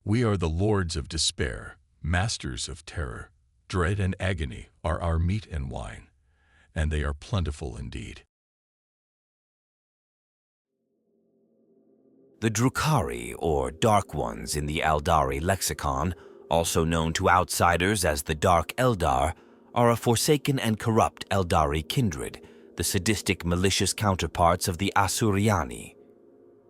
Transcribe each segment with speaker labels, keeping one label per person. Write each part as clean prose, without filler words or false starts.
Speaker 1: We are the lords of despair, masters of terror. Dread and agony are our meat and wine, and they are plentiful indeed.
Speaker 2: The Drukhari, or Dark Ones in the Aeldari lexicon, also known to outsiders as the Dark Eldar, are a forsaken and corrupt Aeldari kindred, the sadistic, malicious counterparts of the Asuryani.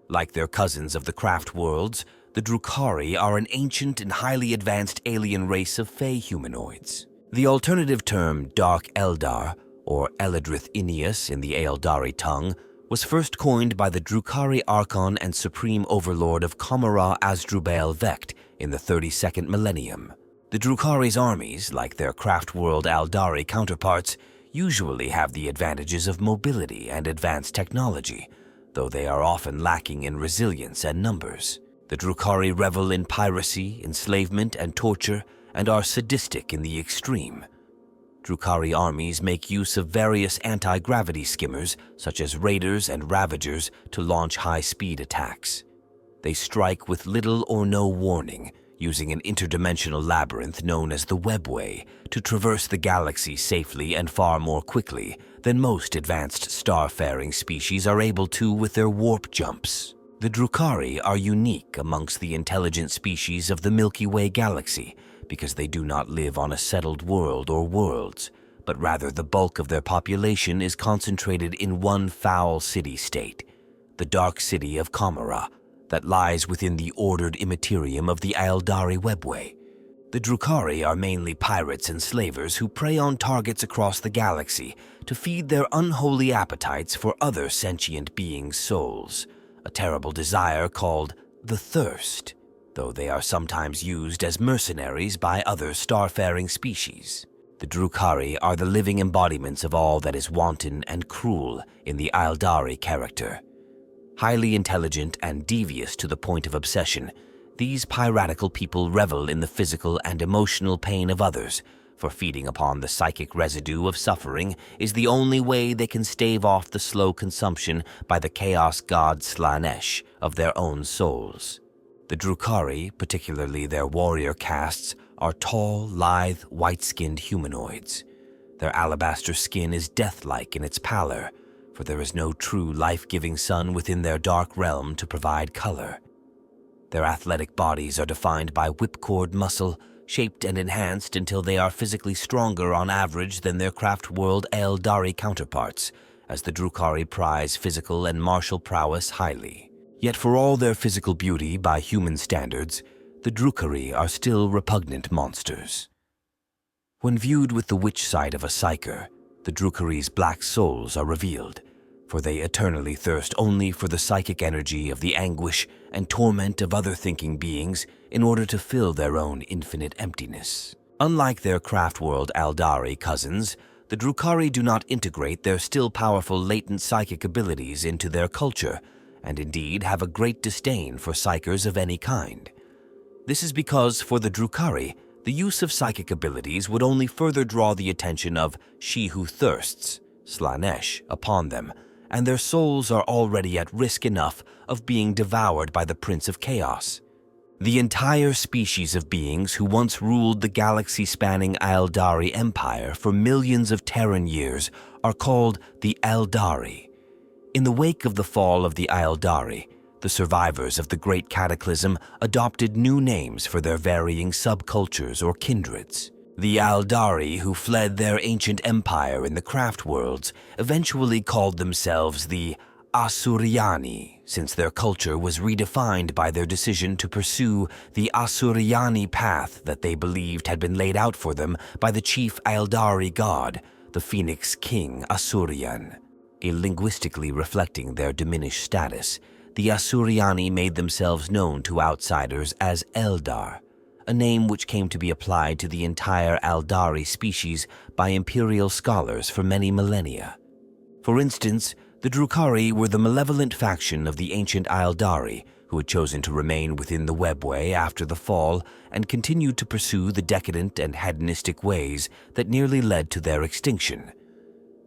Speaker 2: Like their cousins of the Craft Worlds, the Drukhari are an ancient and highly advanced alien race of Fey humanoids. The alternative term Dark Eldar, or Eladrith Ineus in the Aeldari tongue, was first coined by the Drukhari Archon and Supreme Overlord of Comora Asdrubael Vect in the 32nd millennium. The Drukhari's armies, like their Craft World Aeldari counterparts, usually have the advantages of mobility and advanced technology, though they are often lacking in resilience and numbers. The Drukhari revel in piracy, enslavement, and torture, and are sadistic in the extreme. Drukhari armies make use of various anti-gravity skimmers, such as raiders and ravagers, to launch high-speed attacks. They strike with little or no warning, using an interdimensional labyrinth known as the Webway to traverse the galaxy safely and far more quickly than most advanced starfaring species are able to with their warp jumps. The Drukhari are unique amongst the intelligent species of the Milky Way galaxy because they do not live on a settled world or worlds, but rather the bulk of their population is concentrated in one foul city-state, the dark city of Comora, that lies within the ordered immaterium of the Aeldari Webway. The Drukhari are mainly pirates and slavers who prey on targets across the galaxy to feed their unholy appetites for other sentient beings' souls, a terrible desire called the Thirst, though they are sometimes used as mercenaries by other starfaring species. The Drukhari are the living embodiments of all that is wanton and cruel in the Aeldari character. Highly intelligent and devious to the point of obsession, these piratical people revel in the physical and emotional pain of others, for feeding upon the psychic residue of suffering is the only way they can stave off the slow consumption by the chaos god Slanesh of their own souls. The Drukhari, particularly their warrior castes, are tall, lithe, white-skinned humanoids. Their alabaster skin is death-like in its pallor, for there is no true life-giving sun within their dark realm to provide color. Their athletic bodies are defined by whipcord muscle, shaped and enhanced until they are physically stronger on average than their Craft World Aeldari counterparts, as the Drukhari prize physical and martial prowess highly. Yet for all their physical beauty by human standards, the Drukhari are still repugnant monsters. When viewed with the witch side of a psyker, the Drukhari's black souls are revealed, for they eternally thirst only for the psychic energy of the anguish and torment of other thinking beings in order to fill their own infinite emptiness. Unlike their Craft World Aeldari cousins, the Drukhari do not integrate their still powerful latent psychic abilities into their culture, and indeed have a great disdain for psykers of any kind. This is because, for the Drukhari, the use of psychic abilities would only further draw the attention of She Who Thirsts, Slanesh, upon them, and their souls are already at risk enough of being devoured by the Prince of Chaos. The entire species of beings who once ruled the galaxy-spanning Aeldari Empire for millions of Terran years are called the Aeldari. In the wake of the fall of the Aeldari, the survivors of the Great Cataclysm adopted new names for their varying subcultures or kindreds. The Aeldari who fled their ancient empire in the Craft Worlds eventually called themselves the Asuryani, since their culture was redefined by their decision to pursue the Asuryani path that they believed had been laid out for them by the chief Aeldari god, the Phoenix King Asuryan. Linguistically reflecting their diminished status, the Asuryani made themselves known to outsiders as Eldar, a name which came to be applied to the entire Aeldari species by imperial scholars for many millennia. For instance, the Drukhari were the malevolent faction of the ancient Aeldari who had chosen to remain within the Webway after the fall and continued to pursue the decadent and hedonistic ways that nearly led to their extinction.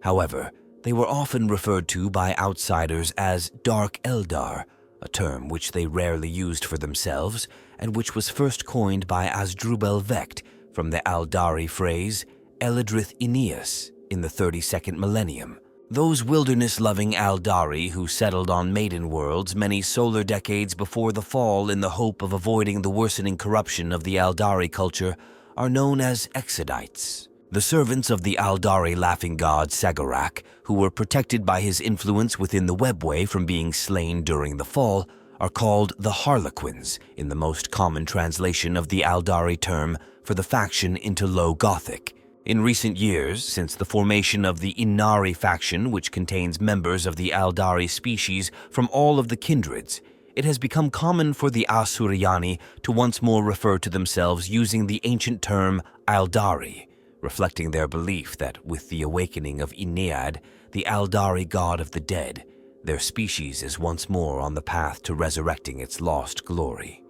Speaker 2: However, they were often referred to by outsiders as Dark Eldar, a term which they rarely used for themselves, and which was first coined by Asdrubael Vect from the Aeldari phrase Eladrith Aeneas in the 32nd millennium. Those wilderness-loving Aeldari who settled on maiden worlds many solar decades before the fall in the hope of avoiding the worsening corruption of the Aeldari culture are known as Exodites. The servants of the Aeldari laughing god Sagarak, who were protected by his influence within the webway from being slain during the fall, are called the Harlequins in the most common translation of the Aeldari term for the faction into Low Gothic. In recent years, since the formation of the Inari faction, which contains members of the Aeldari species from all of the kindreds, it has become common for the Asuryani to once more refer to themselves using the ancient term Aeldari, reflecting their belief that with the awakening of Ennead, the Aeldari god of the dead, their species is once more on the path to resurrecting its lost glory.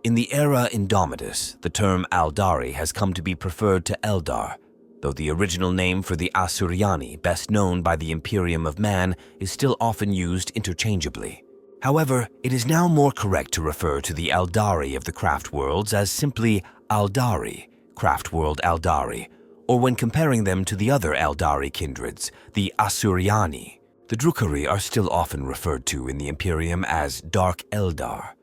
Speaker 2: In the era Indomitus, the term Aeldari has come to be preferred to Eldar, though the original name for the Asuryani, best known by the Imperium of Man, is still often used interchangeably. However, it is now more correct to refer to the Aeldari of the Craft Worlds as simply Aeldari, Craft World Aeldari, or when comparing them to the other Aeldari kindreds, the Asuryani. The Drukhari are still often referred to in the Imperium as Dark Eldar.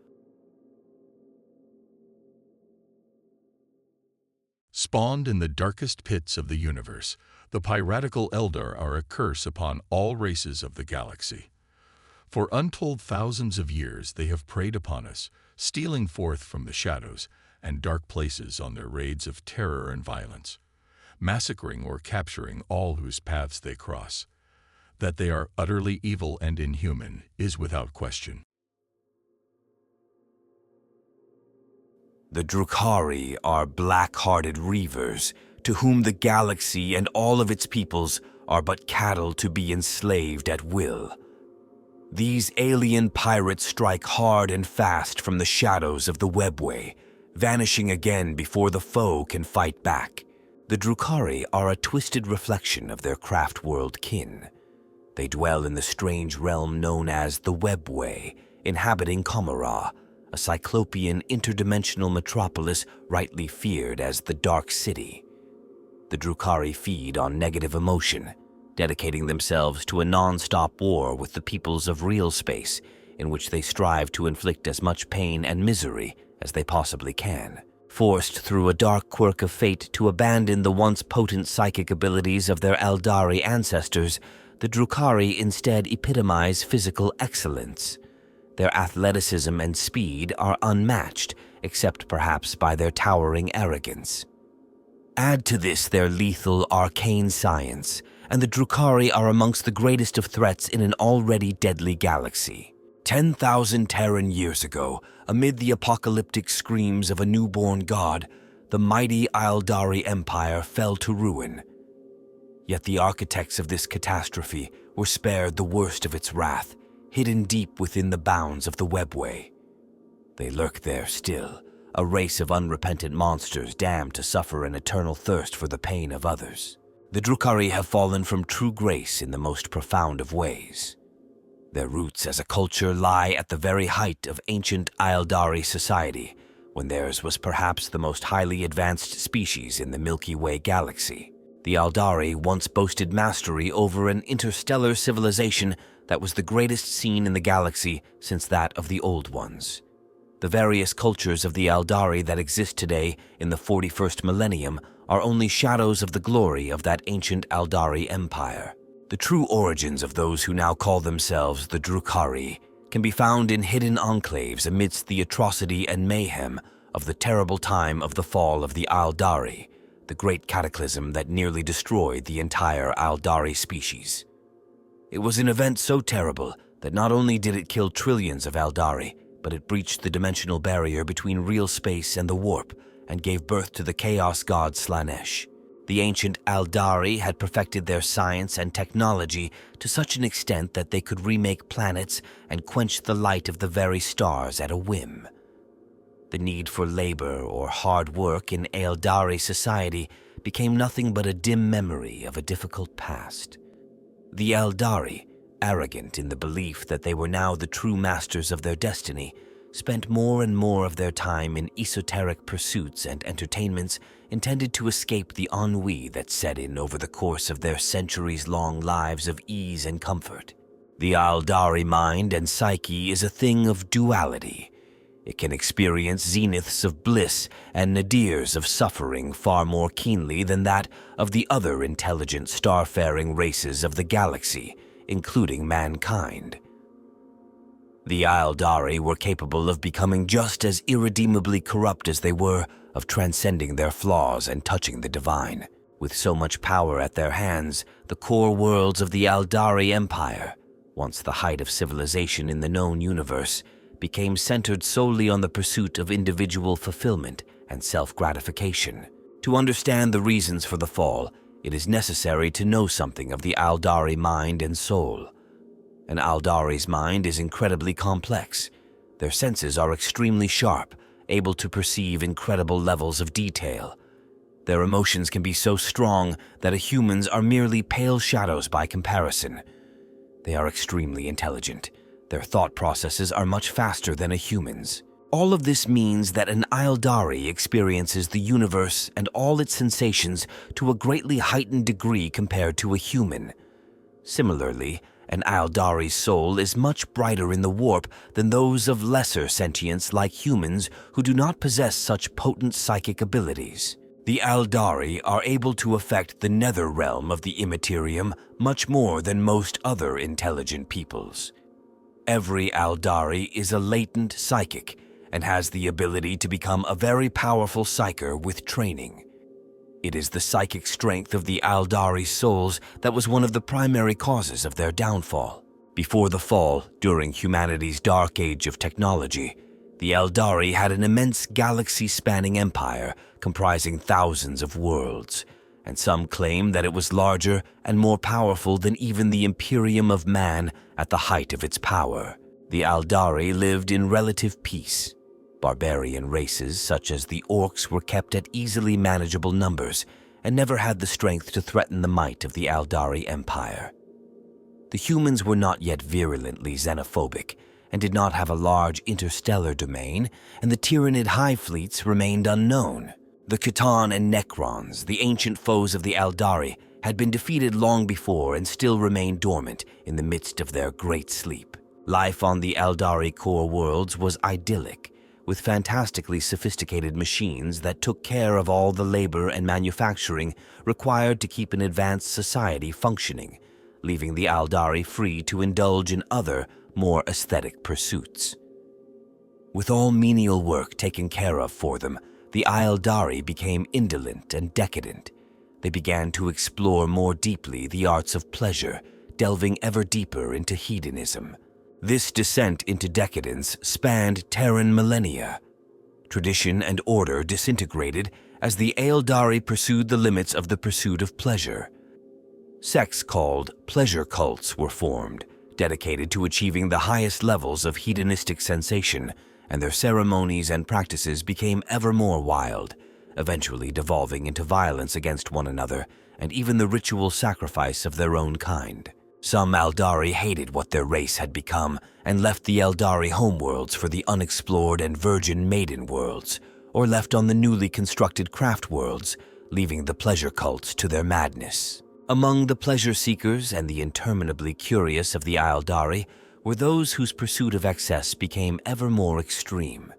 Speaker 1: Spawned in the darkest pits of the universe, the piratical Eldar are a curse upon all races of the galaxy. For untold thousands of years they have preyed upon us, stealing forth from the shadows and dark places on their raids of terror and violence, massacring or capturing all whose paths they cross. That they are utterly evil and inhuman is without question.
Speaker 2: The Drukhari are black-hearted reavers, to whom the galaxy and all of its peoples are but cattle to be enslaved at will. These alien pirates strike hard and fast from the shadows of the webway, vanishing again before the foe can fight back. The Drukhari are a twisted reflection of their craft world kin. They dwell in the strange realm known as the Webway, inhabiting Comorra, a cyclopean interdimensional metropolis rightly feared as the Dark City. The Drukhari feed on negative emotion, dedicating themselves to a non-stop war with the peoples of Realspace, in which they strive to inflict as much pain and misery as they possibly can. Forced through a dark quirk of fate to abandon the once potent psychic abilities of their Aeldari ancestors, the Drukhari instead epitomize physical excellence. Their athleticism and speed are unmatched, except perhaps by their towering arrogance. Add to this their lethal arcane science, and the Drukhari are amongst the greatest of threats in an already deadly galaxy. 10,000 Terran years ago, amid the apocalyptic screams of a newborn god, the mighty Aeldari Empire fell to ruin. Yet the architects of this catastrophe were spared the worst of its wrath, hidden deep within the bounds of the Webway. They lurk there still, a race of unrepentant monsters damned to suffer an eternal thirst for the pain of others. The Drukhari have fallen from true grace in the most profound of ways. Their roots as a culture lie at the very height of ancient Aeldari society, when theirs was perhaps the most highly advanced species in the Milky Way galaxy. The Aeldari once boasted mastery over an interstellar civilization that was the greatest seen in the galaxy since that of the Old Ones. The various cultures of the Aeldari that exist today in the 41st millennium are only shadows of the glory of that ancient Aeldari empire. The true origins of those who now call themselves the Drukhari can be found in hidden enclaves amidst the atrocity and mayhem of the terrible time of the fall of the Aeldari, the great cataclysm that nearly destroyed the entire Aeldari species. It was an event so terrible that not only did it kill trillions of Aeldari, but it breached the dimensional barrier between real space and the warp and gave birth to the chaos god Slaanesh. The ancient Aeldari had perfected their science and technology to such an extent that they could remake planets and quench the light of the very stars at a whim. The need for labor or hard work in Aeldari society became nothing but a dim memory of a difficult past. The Aeldari, arrogant in the belief that they were now the true masters of their destiny, spent more and more of their time in esoteric pursuits and entertainments intended to escape the ennui that set in over the course of their centuries-long lives of ease and comfort. The Aeldari mind and psyche is a thing of duality. It can experience zeniths of bliss and nadirs of suffering far more keenly than that of the other intelligent starfaring races of the galaxy, including mankind. The Aeldari were capable of becoming just as irredeemably corrupt as they were of transcending their flaws and touching the divine. With so much power at their hands, the core worlds of the Aeldari Empire, once the height of civilization in the known universe, became centered solely on the pursuit of individual fulfillment and self-gratification. To understand the reasons for the fall, it is necessary to know something of the Aeldari mind and soul. An Aeldari's mind is incredibly complex. Their senses are extremely sharp, able to perceive incredible levels of detail. Their emotions can be so strong that humans are merely pale shadows by comparison. They are extremely intelligent. Their thought processes are much faster than a human's. All of this means that an Aeldari experiences the universe and all its sensations to a greatly heightened degree compared to a human. Similarly, an Aeldari's soul is much brighter in the warp than those of lesser sentients like humans who do not possess such potent psychic abilities. The Aeldari are able to affect the nether realm of the immaterium much more than most other intelligent peoples. Every Aeldari is a latent psychic and has the ability to become a very powerful psyker with training. It is the psychic strength of the Aeldari souls that was one of the primary causes of their downfall. Before the fall, during humanity's dark age of technology, the Aeldari had an immense galaxy-spanning empire comprising thousands of worlds, and some claim that it was larger and more powerful than even the Imperium of Man at the height of its power. The Aeldari lived in relative peace. Barbarian races such as the Orcs were kept at easily manageable numbers and never had the strength to threaten the might of the Aeldari Empire. The humans were not yet virulently xenophobic and did not have a large interstellar domain, and the Tyranid hive fleets remained unknown. The Khitan and Necrons, the ancient foes of the Aeldari, had been defeated long before and still remained dormant in the midst of their great sleep. Life on the Aeldari core worlds was idyllic, with fantastically sophisticated machines that took care of all the labor and manufacturing required to keep an advanced society functioning, leaving the Aeldari free to indulge in other, more aesthetic pursuits. With all menial work taken care of for them, the Aeldari became indolent and decadent. They began to explore more deeply the arts of pleasure, delving ever deeper into hedonism. This descent into decadence spanned Terran millennia. Tradition and order disintegrated as the Aeldari pursued the limits of the pursuit of pleasure. Sects called pleasure cults were formed, dedicated to achieving the highest levels of hedonistic sensation, and their ceremonies and practices became ever more wild, eventually devolving into violence against one another and even the ritual sacrifice of their own kind. Some Aeldari hated what their race had become and left the Aeldari homeworlds for the unexplored and virgin maiden worlds, or left on the newly constructed craft worlds, leaving the pleasure cults to their madness. Among the pleasure seekers and the interminably curious of the Aeldari were those whose pursuit of excess became ever more extreme.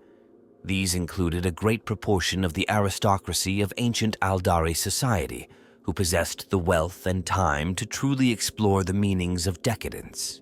Speaker 2: These included a great proportion of the aristocracy of ancient Aeldari society, who possessed the wealth and time to truly explore the meanings of decadence.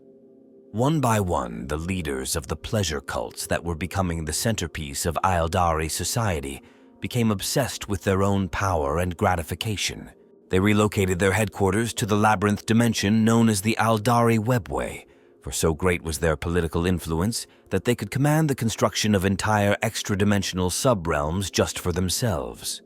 Speaker 2: One by one, the leaders of the pleasure cults that were becoming the centerpiece of Aeldari society became obsessed with their own power and gratification. They relocated their headquarters to the labyrinth dimension known as the Aeldari Webway, for so great was their political influence that they could command the construction of entire extra-dimensional sub-realms just for themselves.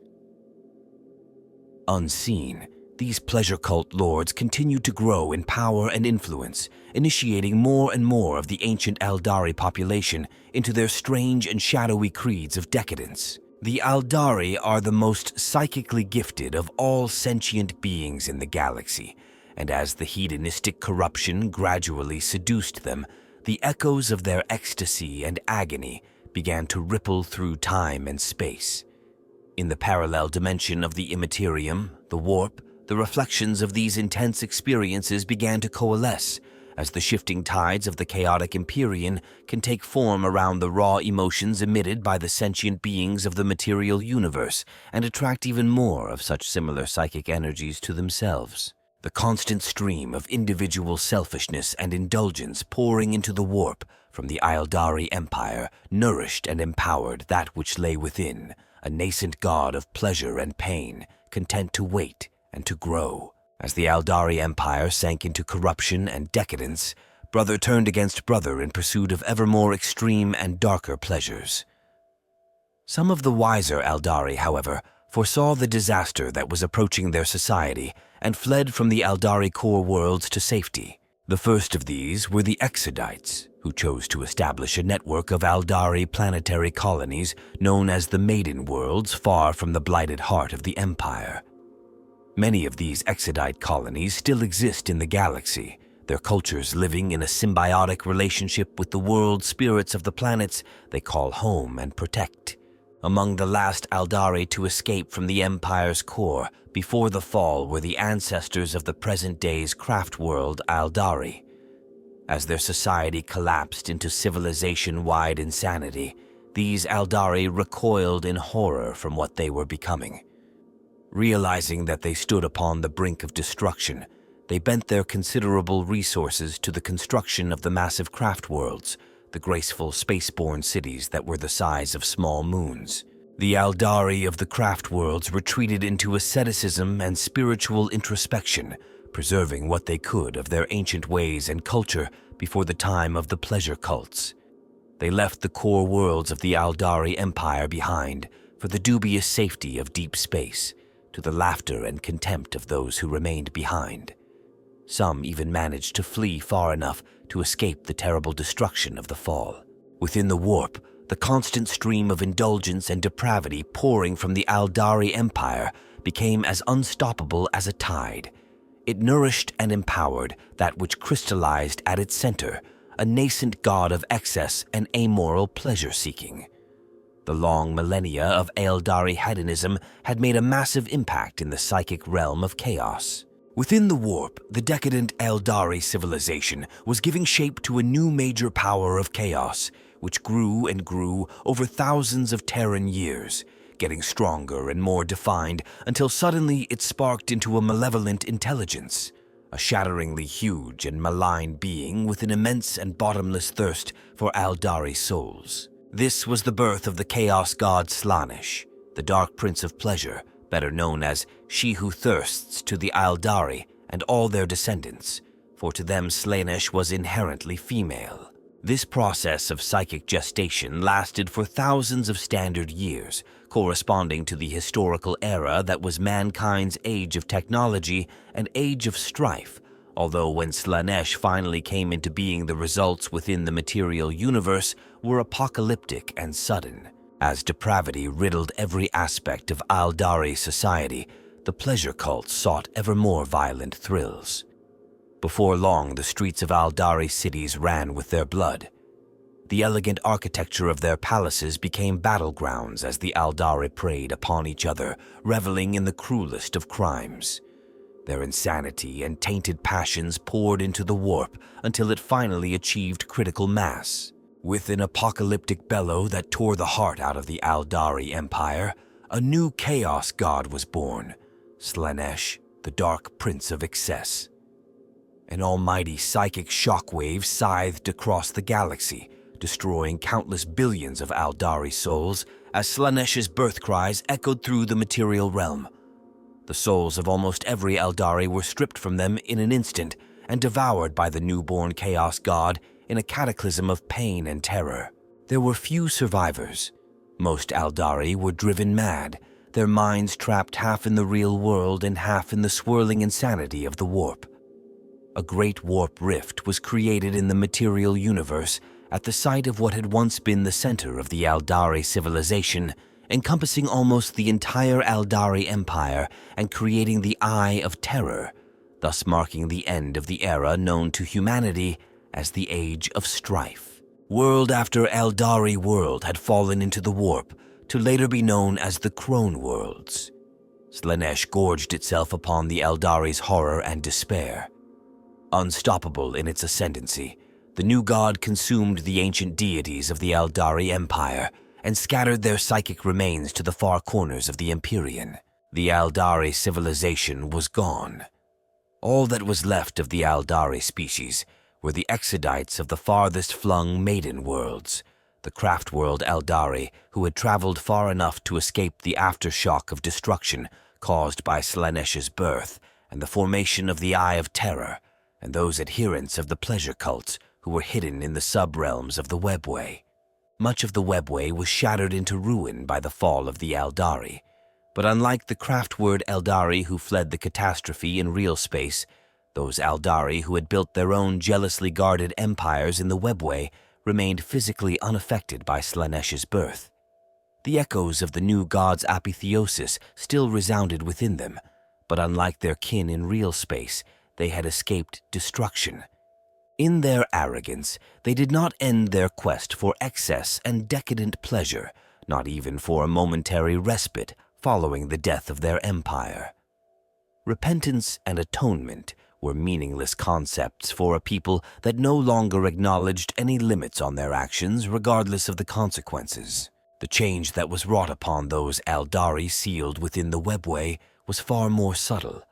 Speaker 2: Unseen, these pleasure cult lords continued to grow in power and influence, initiating more and more of the ancient Aeldari population into their strange and shadowy creeds of decadence. The Aeldari are the most psychically gifted of all sentient beings in the galaxy, and as the hedonistic corruption gradually seduced them, the echoes of their ecstasy and agony began to ripple through time and space. In the parallel dimension of the immaterium, the warp, the reflections of these intense experiences began to coalesce as the shifting tides of the chaotic Empyrean can take form around the raw emotions emitted by the sentient beings of the material universe and attract even more of such similar psychic energies to themselves. The constant stream of individual selfishness and indulgence pouring into the warp from the Aeldari Empire nourished and empowered that which lay within, a nascent god of pleasure and pain, content to wait and to grow. As the Aeldari Empire sank into corruption and decadence, brother turned against brother in pursuit of ever more extreme and darker pleasures. Some of the wiser Aeldari, however, foresaw the disaster that was approaching their society and fled from the Aeldari core worlds to safety. The first of these were the Exodites, who chose to establish a network of Aeldari planetary colonies known as the Maiden Worlds far from the blighted heart of the Empire. Many of these Exodite colonies still exist in the galaxy, their cultures living in a symbiotic relationship with the world spirits of the planets they call home and protect. Among the last Aeldari to escape from the Empire's core before the fall were the ancestors of the present day's craft world Aeldari. As their society collapsed into civilization-wide insanity, these Aeldari recoiled in horror from what they were becoming. Realizing that they stood upon the brink of destruction, they bent their considerable resources to the construction of the massive craft worlds, the graceful spaceborne cities that were the size of small moons. The Aeldari of the craft worlds retreated into asceticism and spiritual introspection, preserving what they could of their ancient ways and culture before the time of the pleasure cults. They left the core worlds of the Aeldari Empire behind for the dubious safety of deep space, to the laughter and contempt of those who remained behind. Some even managed to flee far enough to escape the terrible destruction of the fall. Within the warp, the constant stream of indulgence and depravity pouring from the Aeldari Empire became as unstoppable as a tide. It nourished and empowered that which crystallized at its center, a nascent god of excess and amoral pleasure-seeking. The long millennia of Aeldari hedonism had made a massive impact in the psychic realm of chaos. Within the warp, the decadent Aeldari civilization was giving shape to a new major power of chaos, which grew and grew over thousands of Terran years, getting stronger and more defined until suddenly it sparked into a malevolent intelligence, a shatteringly huge and malign being with an immense and bottomless thirst for Aeldari souls. This was the birth of the chaos god Slaanesh, the dark prince of pleasure, better known as she who thirsts to the Aeldari and all their descendants, for to them Slaanesh was inherently female. This process of psychic gestation lasted for thousands of standard years, corresponding to the historical era that was mankind's age of technology and age of strife, although when Slaanesh finally came into being, the results within the material universe were apocalyptic and sudden. As depravity riddled every aspect of Aeldari society, the pleasure cults sought ever more violent thrills. Before long, the streets of Aeldari cities ran with their blood. The elegant architecture of their palaces became battlegrounds as the Aeldari preyed upon each other, reveling in the cruelest of crimes. Their insanity and tainted passions poured into the warp until it finally achieved critical mass. With an apocalyptic bellow that tore the heart out of the Aeldari Empire, a new chaos god was born, Slaanesh, the Dark Prince of Excess. An almighty psychic shockwave scythed across the galaxy, destroying countless billions of Aeldari souls as Slaanesh's birth cries echoed through the material realm. The souls of almost every Aeldari were stripped from them in an instant and devoured by the newborn chaos god in a cataclysm of pain and terror. There were few survivors. Most Aeldari were driven mad, their minds trapped half in the real world and half in the swirling insanity of the warp. A great warp rift was created in the material universe at the site of what had once been the center of the Aeldari civilization, encompassing almost the entire Aeldari Empire and creating the Eye of Terror, thus marking the end of the era known to humanity as the Age of Strife. World after Aeldari world had fallen into the warp to later be known as the Crone Worlds. Slaanesh gorged itself upon the Aeldari's horror and despair. Unstoppable in its ascendancy, the new god consumed the ancient deities of the Aeldari Empire and scattered their psychic remains to the far corners of the Empyrean. The Aeldari civilization was gone. All that was left of the Aeldari species were the exodites of the farthest flung Maiden Worlds, the craft world Aeldari who had traveled far enough to escape the aftershock of destruction caused by Slaanesh's birth and the formation of the Eye of Terror, and those adherents of the pleasure cults who were hidden in the sub-realms of the Webway. Much of the Webway was shattered into ruin by the fall of the Aeldari, but unlike the craft-word Aeldari who fled the catastrophe in real space, those Aeldari who had built their own jealously guarded empires in the Webway remained physically unaffected by Slaanesh's birth. The echoes of the new god's apotheosis still resounded within them, but unlike their kin in real space, they had escaped destruction. In their arrogance, they did not end their quest for excess and decadent pleasure, not even for a momentary respite following the death of their empire. Repentance and atonement were meaningless concepts for a people that no longer acknowledged any limits on their actions regardless of the consequences. The change that was wrought upon those Aeldari sealed within the Webway was far more subtle.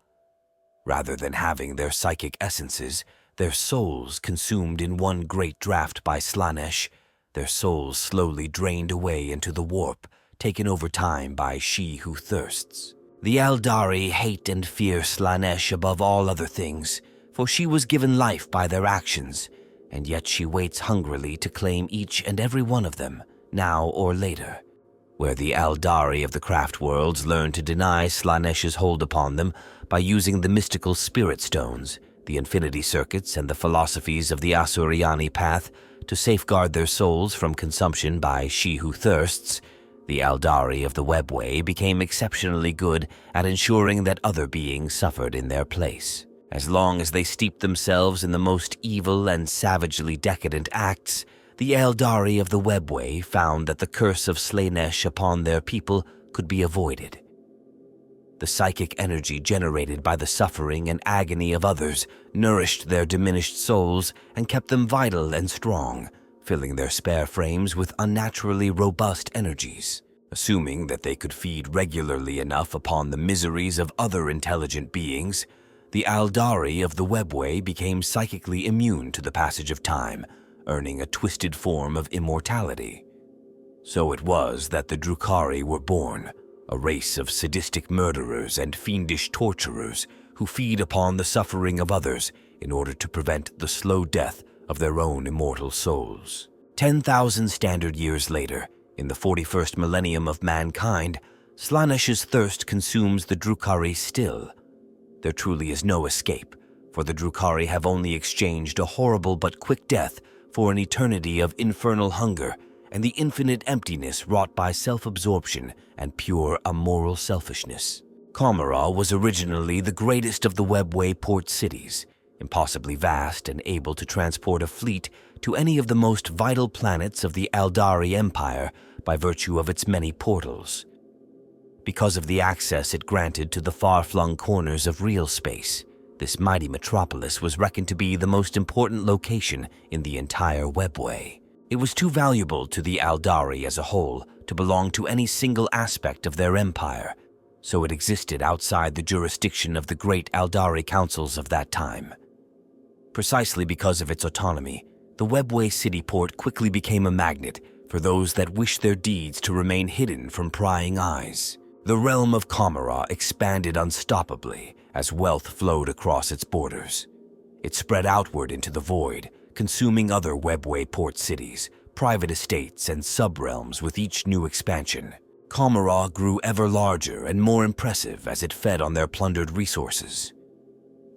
Speaker 2: Rather than having their psychic essences, their souls consumed in one great draught by Slaanesh, their souls slowly drained away into the warp, taken over time by She Who Thirsts. The Aeldari hate and fear Slaanesh above all other things, for she was given life by their actions, and yet she waits hungrily to claim each and every one of them, now or later. Where the Aeldari of the craft worlds learn to deny Slaanesh's hold upon them by using the mystical spirit stones, the infinity circuits, and the philosophies of the Asuriani path to safeguard their souls from consumption by She Who Thirsts, the Aeldari of the Webway became exceptionally good at ensuring that other beings suffered in their place. As long as they steeped themselves in the most evil and savagely decadent acts, the Aeldari of the Webway found that the curse of Slaanesh upon their people could be avoided. The psychic energy generated by the suffering and agony of others nourished their diminished souls and kept them vital and strong, filling their spare frames with unnaturally robust energies. Assuming that they could feed regularly enough upon the miseries of other intelligent beings, the Aeldari of the Webway became psychically immune to the passage of time, earning a twisted form of immortality. So it was that the Drukhari were born, a race of sadistic murderers and fiendish torturers who feed upon the suffering of others in order to prevent the slow death of their own immortal souls. 10,000 standard years later, in the 41st millennium of mankind, Slaanesh's thirst consumes the Drukhari still. There truly is no escape, for the Drukhari have only exchanged a horrible but quick death for an eternity of infernal hunger and the infinite emptiness wrought by self-absorption and pure immoral selfishness. Kamara was originally the greatest of the Webway port cities, impossibly vast and able to transport a fleet to any of the most vital planets of the Aeldari Empire by virtue of its many portals. Because of the access it granted to the far-flung corners of real space, this mighty metropolis was reckoned to be the most important location in the entire Webway. It was too valuable to the Aeldari as a whole to belong to any single aspect of their empire, so it existed outside the jurisdiction of the great Aeldari councils of that time. Precisely because of its autonomy, the Webway city port quickly became a magnet for those that wished their deeds to remain hidden from prying eyes. The realm of Kamara expanded unstoppably as wealth flowed across its borders. It spread outward into the void, consuming other Webway port cities, private estates, and sub-realms with each new expansion. Kamara grew ever larger and more impressive as it fed on their plundered resources.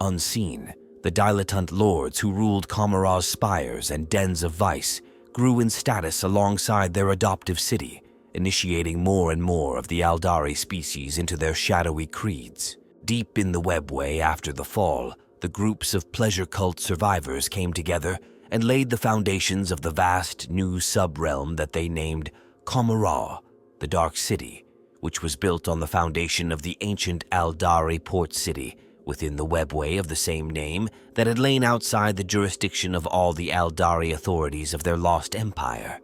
Speaker 2: Unseen, the dilettante lords who ruled Kamara's spires and dens of vice grew in status alongside their adoptive city, initiating more and more of the Aeldari species into their shadowy creeds. Deep in the Webway after the fall, the groups of pleasure cult survivors came together and laid the foundations of the vast new sub-realm that they named Kamara, the Dark City, which was built on the foundation of the ancient Aeldari port city within the webway of the same name that had lain outside the jurisdiction of all the Aeldari authorities of their lost empire.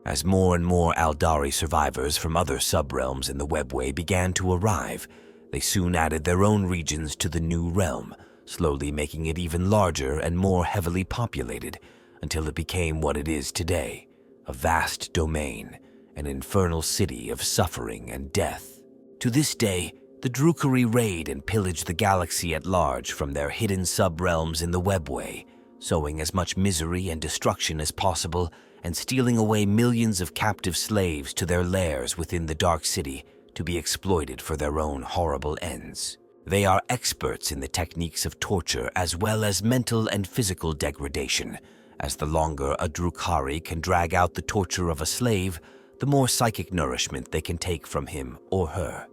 Speaker 2: As more and more Aeldari survivors from other sub-realms in the webway began to arrive, they soon added their own regions to the new realm, slowly making it even larger and more heavily populated until it became what it is today, a vast domain, an infernal city of suffering and death. To this day, the Drukhari raid and pillage the galaxy at large from their hidden sub-realms in the webway, sowing as much misery and destruction as possible and stealing away millions of captive slaves to their lairs within the Dark City to be exploited for their own horrible ends. They are experts in the techniques of torture as well as mental and physical degradation, as the longer a Drukhari can drag out the torture of a slave, the more psychic nourishment they can take from him or her.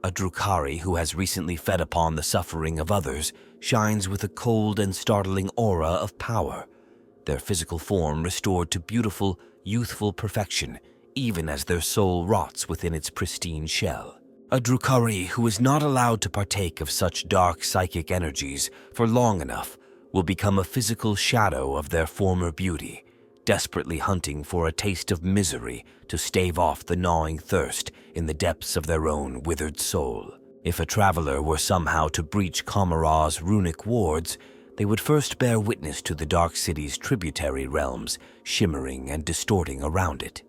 Speaker 2: A Drukhari who has recently fed upon the suffering of others shines with a cold and startling aura of power, their physical form restored to beautiful, youthful perfection, even as their soul rots within its pristine shell. A Drukhari who is not allowed to partake of such dark psychic energies for long enough will become a physical shadow of their former beauty, desperately hunting for a taste of misery to stave off the gnawing thirst in the depths of their own withered soul. If a traveler were somehow to breach Kamara's runic wards, they would first bear witness to the Dark City's tributary realms shimmering and distorting around it.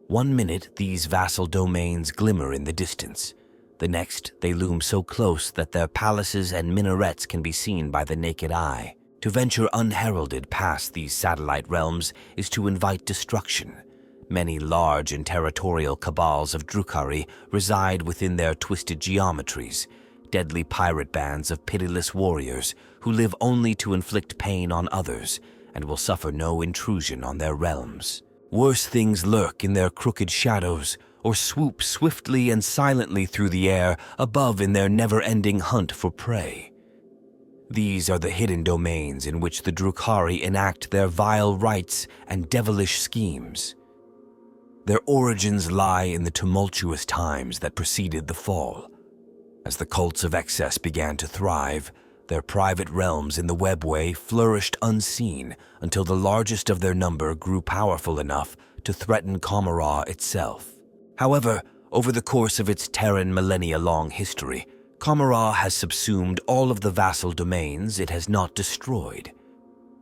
Speaker 2: One minute, these vassal domains glimmer in the distance. The next, they loom so close that their palaces and minarets can be seen by the naked eye. To venture unheralded past these satellite realms is to invite destruction. Many large and territorial cabals of Drukhari reside within their twisted geometries, deadly pirate bands of pitiless warriors who live only to inflict pain on others and will suffer no intrusion on their realms. Worse things lurk in their crooked shadows or swoop swiftly and silently through the air above in their never-ending hunt for prey. These are the hidden domains in which the Drukhari enact their vile rites and devilish schemes. Their origins lie in the tumultuous times that preceded the fall. As the cults of excess began to thrive, their private realms in the webway flourished unseen until the largest of their number grew powerful enough to threaten Kamara itself. However, over the course of its Terran millennia-long history, Kamara has subsumed all of the vassal domains it has not destroyed.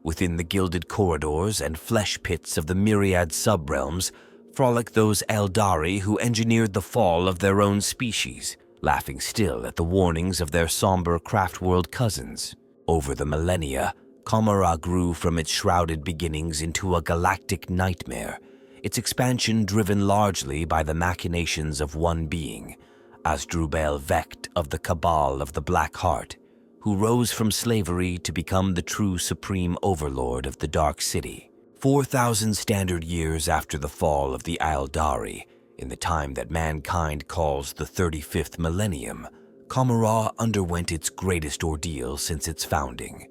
Speaker 2: Within the gilded corridors and flesh pits of the myriad sub-realms frolic those Aeldari who engineered the fall of their own species, laughing still at the warnings of their somber craft-world cousins. Over the millennia, Kamara grew from its shrouded beginnings into a galactic nightmare, its expansion driven largely by the machinations of one being, Asdrubael Vect of the Kabal of the Black Heart, who rose from slavery to become the true supreme overlord of the Dark City. 4,000 standard years after the fall of the Aeldari, in the time that mankind calls the 35th millennium, Kamara underwent its greatest ordeal since its founding.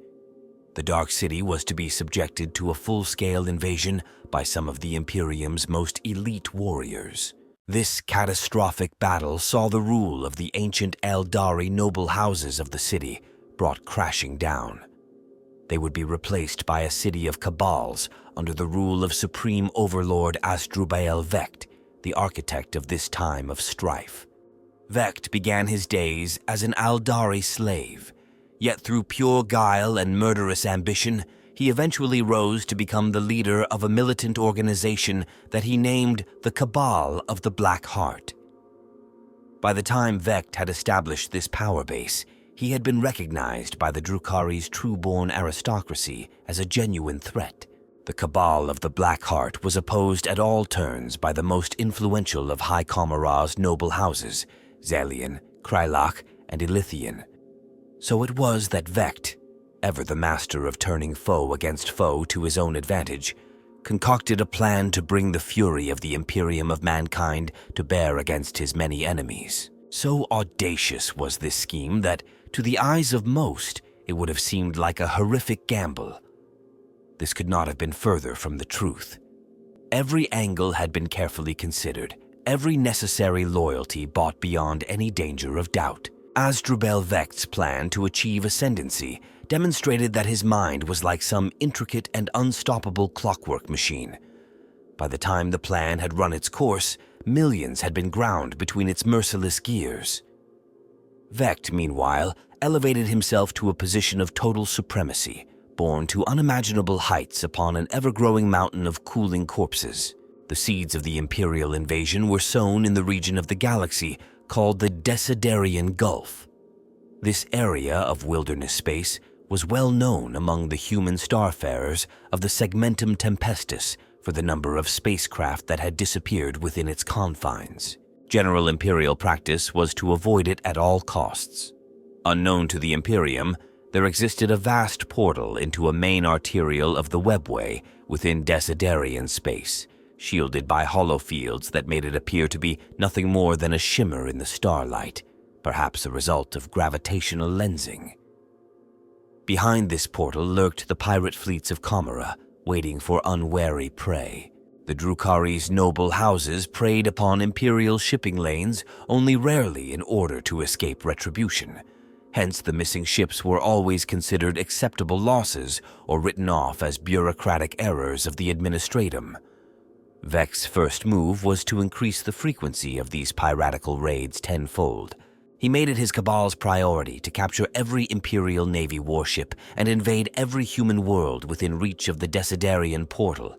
Speaker 2: The Dark City was to be subjected to a full-scale invasion by some of the Imperium's most elite warriors. This catastrophic battle saw the rule of the ancient Aeldari noble houses of the city brought crashing down. They would be replaced by a city of Cabals under the rule of Supreme Overlord Asdrubael Vect, the architect of this time of strife. Vect began his days as an Aeldari slave, yet through pure guile and murderous ambition, he eventually rose to become the leader of a militant organization that he named the Kabal of the Black Heart. By the time Vect had established this power base, he had been recognized by the Drukhari's true-born aristocracy as a genuine threat. The Kabal of the Black Heart was opposed at all turns by the most influential of High Kamara's noble houses, Zelian, Krylak, and Ilithian. So it was that Vect, ever the master of turning foe against foe to his own advantage, concocted a plan to bring the fury of the Imperium of mankind to bear against his many enemies. So audacious was this scheme that, to the eyes of most, it would have seemed like a horrific gamble. This could not have been further from the truth. Every angle had been carefully considered, every necessary loyalty bought beyond any danger of doubt. Asdrubael Vect's plan to achieve ascendancy demonstrated that his mind was like some intricate and unstoppable clockwork machine. By the time the plan had run its course, millions had been ground between its merciless gears. Vect, meanwhile, elevated himself to a position of total supremacy, borne to unimaginable heights upon an ever-growing mountain of cooling corpses. The seeds of the Imperial invasion were sown in the region of the galaxy called the Desiderian Gulf. This area of wilderness space was well known among the human starfarers of the Segmentum Tempestus for the number of spacecraft that had disappeared within its confines. General Imperial practice was to avoid it at all costs. Unknown to the Imperium, there existed a vast portal into a main arterial of the webway within Desiderian space, shielded by hollow fields that made it appear to be nothing more than a shimmer in the starlight, perhaps a result of gravitational lensing. Behind this portal lurked the pirate fleets of Comera, waiting for unwary prey. The Drukhari's noble houses preyed upon Imperial shipping lanes only rarely in order to escape retribution. Hence, the missing ships were always considered acceptable losses or written off as bureaucratic errors of the administratum. Vect's first move was to increase the frequency of these piratical raids tenfold. He made it his Cabal's priority to capture every Imperial Navy warship and invade every human world within reach of the Desiderian portal.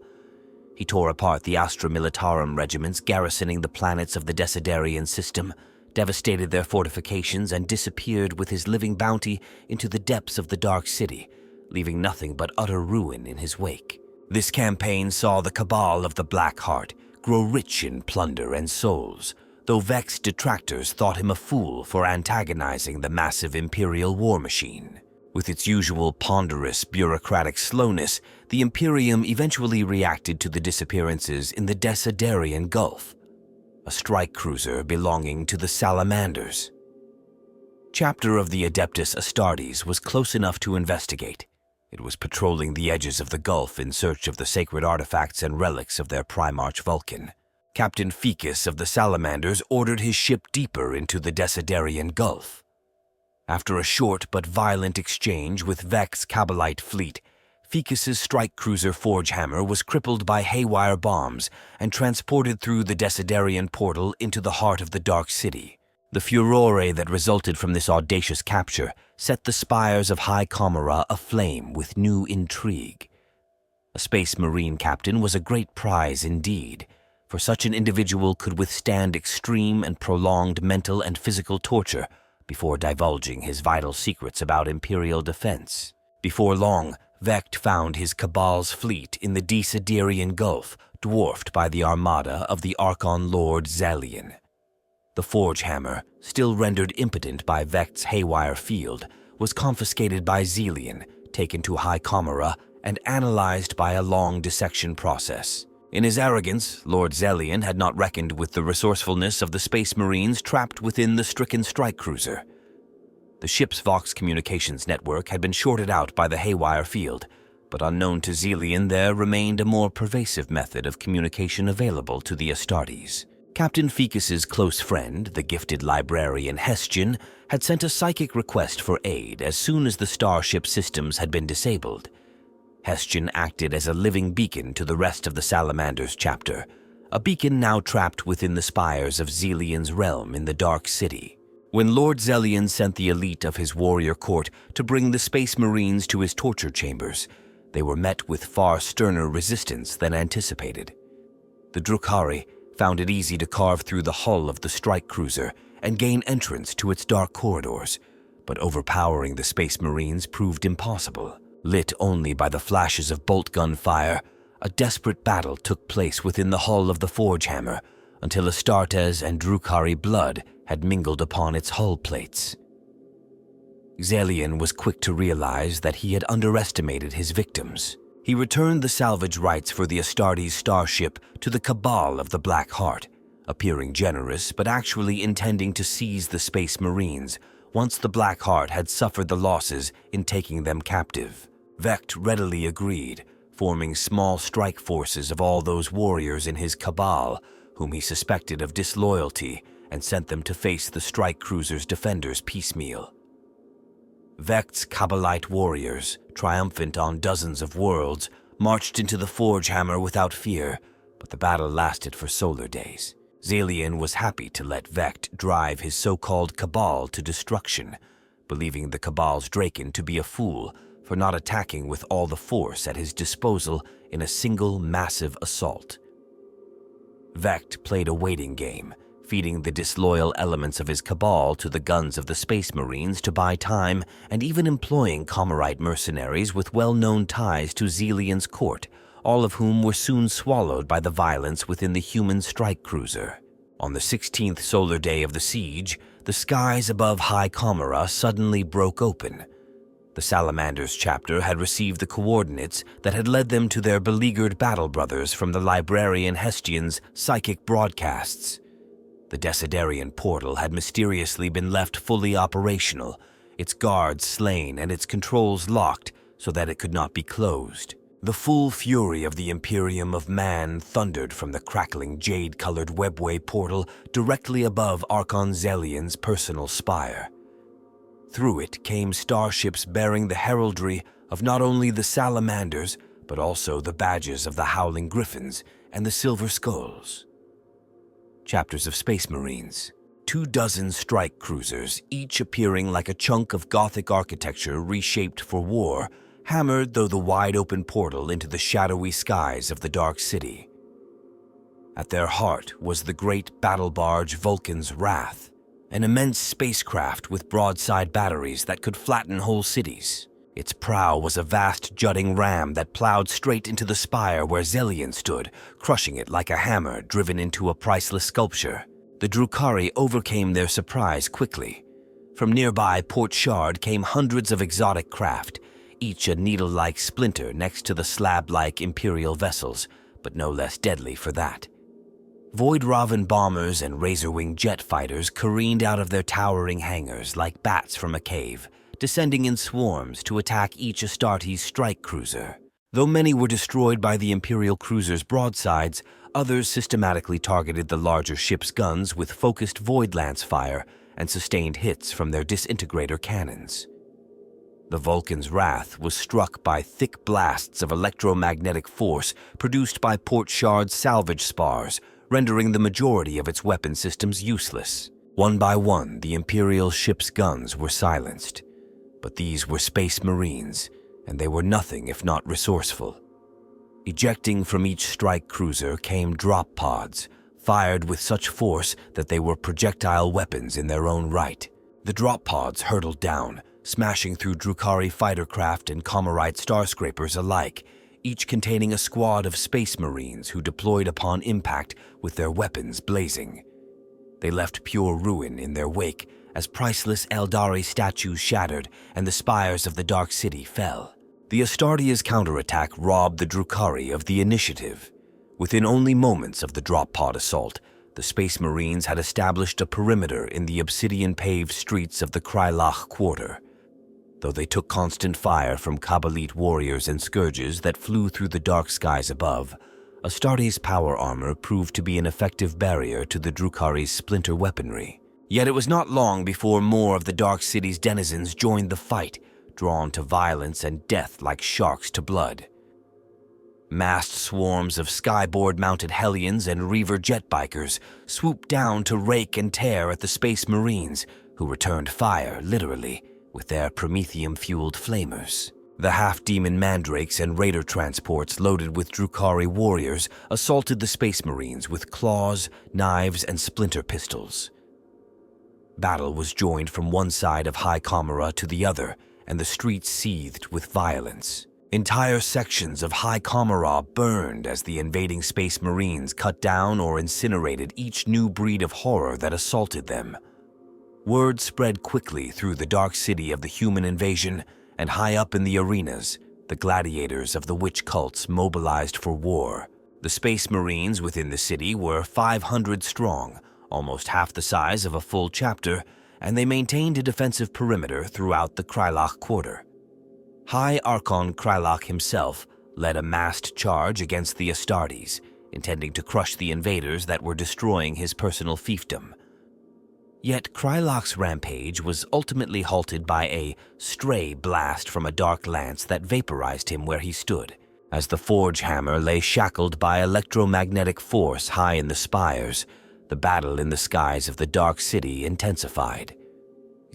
Speaker 2: He tore apart the Astra Militarum regiments garrisoning the planets of the Desiderian system, devastated their fortifications, and disappeared with his living bounty into the depths of the Dark City, leaving nothing but utter ruin in his wake. This campaign saw the Cabal of the Black Heart grow rich in plunder and souls, though Vect's detractors thought him a fool for antagonizing the massive Imperial war machine. With its usual ponderous bureaucratic slowness, the Imperium eventually reacted to the disappearances in the Desiderian Gulf, a strike cruiser belonging to the Salamanders. Chapter of the Adeptus Astartes was close enough to investigate. It was patrolling the edges of the Gulf in search of the sacred artifacts and relics of their Primarch Vulcan. Captain Ficus of the Salamanders ordered his ship deeper into the Desiderian Gulf. After a short but violent exchange with Vect's Kabalite fleet, Ficus's strike cruiser Forgehammer was crippled by haywire bombs and transported through the Desiderian portal into the heart of the Dark City. The furore that resulted from this audacious capture set the spires of High Comera aflame with new intrigue. A Space Marine captain was a great prize indeed, for such an individual could withstand extreme and prolonged mental and physical torture before divulging his vital secrets about Imperial defense. Before long, Vect found his Cabal's fleet in the Desiderian Gulf, dwarfed by the armada of the Archon Lord Zelian. The Forgehammer, still rendered impotent by Vect's haywire field, was confiscated by Zelian, taken to High Comera, and analyzed by a long dissection process. In his arrogance, Lord Zelian had not reckoned with the resourcefulness of the Space Marines trapped within the stricken strike cruiser. The ship's Vox communications network had been shorted out by the haywire field, but unknown to Zelian there remained a more pervasive method of communication available to the Astartes. Captain Ficus's close friend, the gifted librarian Hestian, had sent a psychic request for aid as soon as the starship systems had been disabled. Hestian acted as a living beacon to the rest of the Salamanders chapter, a beacon now trapped within the spires of Zelian's realm in the Dark City. When Lord Zelian sent the elite of his warrior court to bring the Space Marines to his torture chambers, they were met with far sterner resistance than anticipated. The Drukhari found it easy to carve through the hull of the strike cruiser and gain entrance to its dark corridors, but overpowering the Space Marines proved impossible. Lit only by the flashes of bolt gun fire, a desperate battle took place within the hull of the Forgehammer until Astartes and Drukhari blood had mingled upon its hull plates. Zelian was quick to realize that he had underestimated his victims. He returned the salvage rights for the Astartes starship to the Cabal of the Black Heart, appearing generous but actually intending to seize the Space Marines once the Black Heart had suffered the losses in taking them captive. Vect readily agreed, forming small strike forces of all those warriors in his Kabal whom he suspected of disloyalty and sent them to face the strike cruiser's defenders piecemeal. Vect's Kabalite warriors, triumphant on dozens of worlds, marched into the Forgehammer without fear, but the battle lasted for solar days. Salaine was happy to let Vect drive his so-called Kabal to destruction, believing the Kabal's Draken to be a fool for not attacking with all the force at his disposal in a single massive assault. Vect played a waiting game, feeding the disloyal elements of his Kabal to the guns of the Space Marines to buy time, and even employing Comerite mercenaries with well-known ties to Zelion's court, all of whom were soon swallowed by the violence within the human strike cruiser. On the 16th solar day of the siege, the skies above High Comera suddenly broke open. The Salamanders chapter had received the coordinates that had led them to their beleaguered battle brothers from the librarian Hestian's psychic broadcasts. The Desiderian portal had mysteriously been left fully operational, its guards slain and its controls locked so that it could not be closed. The full fury of the Imperium of Man thundered from the crackling jade-colored webway portal directly above Archon Zelion's personal spire. Through it came starships bearing the heraldry of not only the Salamanders, but also the badges of the Howling Griffins and the Silver Skulls. Chapters of Space Marines. 24 strike cruisers, each appearing like a chunk of Gothic architecture reshaped for war, hammered through the wide-open portal into the shadowy skies of the Dark City. At their heart was the great battle barge Vulcan's Wrath, an immense spacecraft with broadside batteries that could flatten whole cities. Its prow was a vast jutting ram that plowed straight into the spire where Zelion stood, crushing it like a hammer driven into a priceless sculpture. The Drukhari overcame their surprise quickly. From nearby Port Shard came hundreds of exotic craft, each a needle-like splinter next to the slab-like Imperial vessels, but no less deadly for that. Void Raven bombers and razor-wing jet fighters careened out of their towering hangars like bats from a cave, descending in swarms to attack each Astartes strike cruiser. Though many were destroyed by the Imperial cruiser's broadsides, others systematically targeted the larger ship's guns with focused void lance fire and sustained hits from their disintegrator cannons. The Vulcan's Wrath was struck by thick blasts of electromagnetic force produced by Port Shard's salvage spars, rendering the majority of its weapon systems useless. One by one, the Imperial ship's guns were silenced. But these were Space Marines, and they were nothing if not resourceful. Ejecting from each strike cruiser came drop pods, fired with such force that they were projectile weapons in their own right. The drop pods hurtled down, smashing through Drukhari fightercraft and Comerite starscrapers alike, each containing a squad of Space Marines who deployed upon impact with their weapons blazing. They left pure ruin in their wake as priceless Aeldari statues shattered and the spires of the Dark City fell. The Astartes' counterattack robbed the Drukhari of the initiative. Within only moments of the drop pod assault, the Space Marines had established a perimeter in the obsidian-paved streets of the Krylach Quarter. Though they took constant fire from Kabalite warriors and scourges that flew through the dark skies above, Astartes' power armor proved to be an effective barrier to the Drukhari's splinter weaponry. Yet it was not long before more of the Dark City's denizens joined the fight, drawn to violence and death like sharks to blood. Massed swarms of skyboard-mounted Hellions and Reaver jet bikers swooped down to rake and tear at the Space Marines, who returned fire, literally, with their promethium-fueled flamers. The half-demon mandrakes and raider transports loaded with Drukhari warriors assaulted the Space Marines with claws, knives, and splinter pistols. Battle was joined from one side of High Comera to the other, and the streets seethed with violence. Entire sections of High Comera burned as the invading Space Marines cut down or incinerated each new breed of horror that assaulted them. Word spread quickly through the Dark City of the human invasion, and high up in the arenas, the gladiators of the witch cults mobilized for war. The Space Marines within the city were 500 strong, almost half the size of a full chapter, and they maintained a defensive perimeter throughout the Krylach Quarter. High Archon Krylach himself, led a massed charge against the Astartes, intending to crush the invaders that were destroying his personal fiefdom. Yet Krylok's rampage was ultimately halted by a stray blast from a dark lance that vaporized him where he stood, as the forge hammer lay shackled by electromagnetic force high in the spires. The battle in the skies of the Dark City intensified.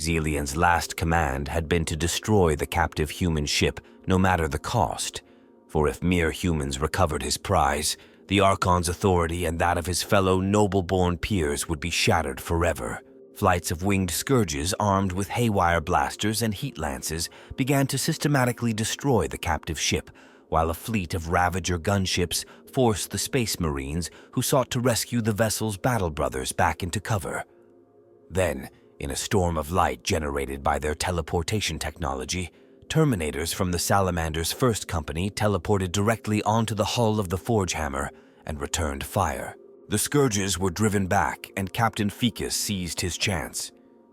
Speaker 2: Xelian's last command had been to destroy the captive human ship, no matter the cost, for if mere humans recovered his prize, the Archon's authority and that of his fellow noble-born peers would be shattered forever. Flights of winged scourges armed with haywire blasters and heat lances began to systematically destroy the captive ship, while a fleet of Ravager gunships forced the Space Marines who sought to rescue the vessel's battle brothers back into cover. Then, in a storm of light generated by their teleportation technology, Terminators from the Salamander's first company teleported directly onto the hull of the Forge Hammer and returned fire. The Scourges were driven back, and Captain Ficus seized his chance.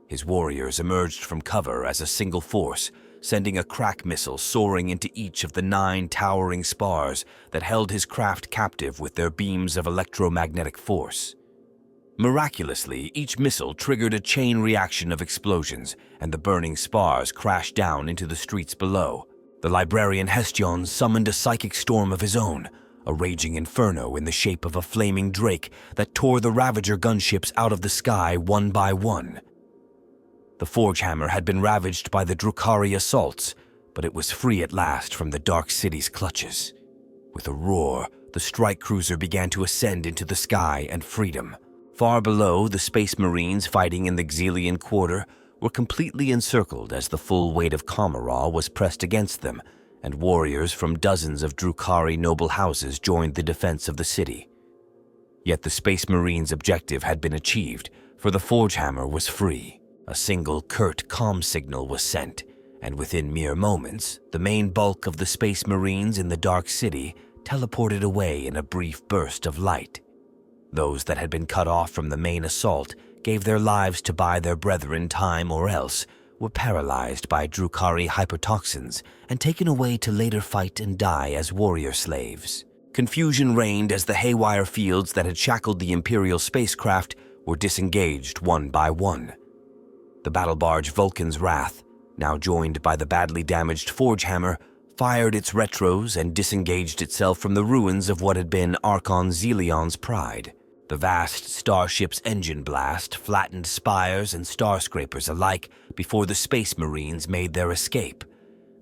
Speaker 2: His warriors emerged from cover as a single force, sending a crack missile soaring into each of the 9 towering spars that held his craft captive with their beams of electromagnetic force. Miraculously, each missile triggered a chain reaction of explosions, and the burning spars crashed down into the streets below. The librarian Hestion summoned a psychic storm of his own, a raging inferno in the shape of a flaming drake that tore the Ravager gunships out of the sky one by one. The Forge Hammer had been ravaged by the Drukhari assaults, but it was free at last from the Dark City's clutches. With a roar, the strike cruiser began to ascend into the sky and freedom. Far below, the Space Marines fighting in the Xelian Quarter were completely encircled as the full weight of Kamara was pressed against them, and warriors from dozens of Drukhari noble houses joined the defense of the city. Yet the Space Marines' objective had been achieved, for the Forge Hammer was free. A single curt comm signal was sent, and within mere moments, the main bulk of the Space Marines in the Dark City teleported away in a brief burst of light. Those that had been cut off from the main assault gave their lives to buy their brethren time or else were paralyzed by Drukhari hypertoxins and taken away to later fight and die as warrior slaves. Confusion reigned as the haywire fields that had shackled the Imperial spacecraft were disengaged one by one. The battle barge Vulcan's Wrath, now joined by the badly damaged Forge Hammer, fired its retros and disengaged itself from the ruins of what had been Archon Xelion's pride. The vast starship's engine blast flattened spires and starscrapers alike before the Space Marines made their escape.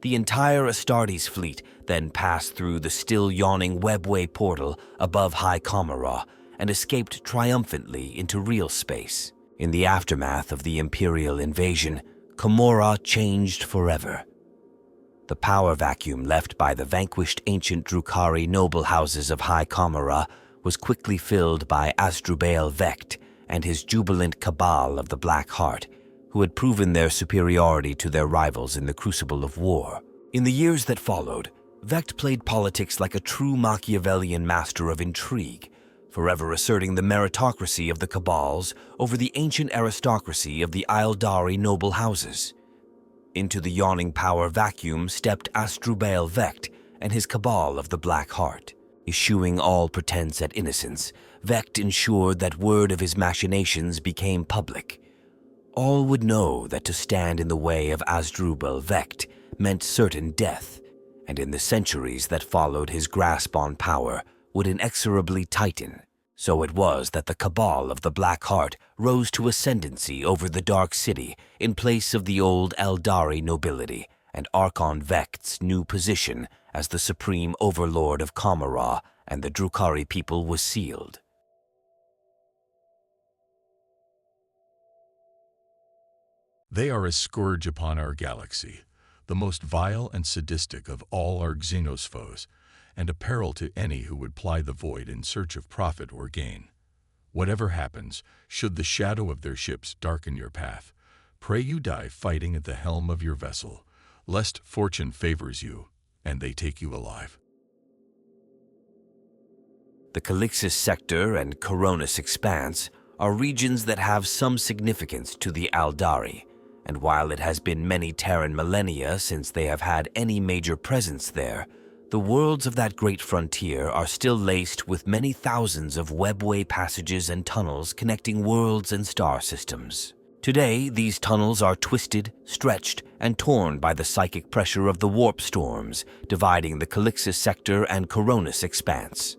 Speaker 2: The entire Astartes fleet then passed through the still-yawning webway portal above High Kamara and escaped triumphantly into Realspace. In the aftermath of the Imperial invasion, Kamara changed forever. The power vacuum left by the vanquished ancient Drukhari noble houses of High Kamara was quickly filled by Asdrubael Vect and his jubilant Kabal of the Black Heart, who had proven their superiority to their rivals in the crucible of war. In the years that followed, Vect played politics like a true Machiavellian master of intrigue, forever asserting the meritocracy of the Cabals over the ancient aristocracy of the Aeldari noble houses. Into the yawning power vacuum stepped Asdrubael Vect and his Kabal of the Black Heart. Eschewing all pretense at innocence, Vect ensured that word of his machinations became public. All would know that to stand in the way of Asdrubael Vect meant certain death, and in the centuries that followed his grasp on power would inexorably tighten. So it was that the Kabal of the Black Heart rose to ascendancy over the Dark City in place of the old Aeldari nobility, and Archon Vect's new position as the supreme overlord of Kamara and the Drukhari people was sealed.
Speaker 1: They are a scourge upon our galaxy, the most vile and sadistic of all our Xenos foes, and a peril to any who would ply the void in search of profit or gain. Whatever happens, should the shadow of their ships darken your path, pray you die fighting at the helm of your vessel, lest fortune favors you and they take you alive.
Speaker 2: The Calixis sector and Koronus Expanse are regions that have some significance to the Aeldari, and while it has been many Terran millennia since they have had any major presence there, The worlds of that great frontier are still laced with many thousands of webway passages and tunnels connecting worlds and star systems. Today, these tunnels are twisted, stretched, and torn by the psychic pressure of the warp storms, dividing the Calixis sector and Koronus Expanse.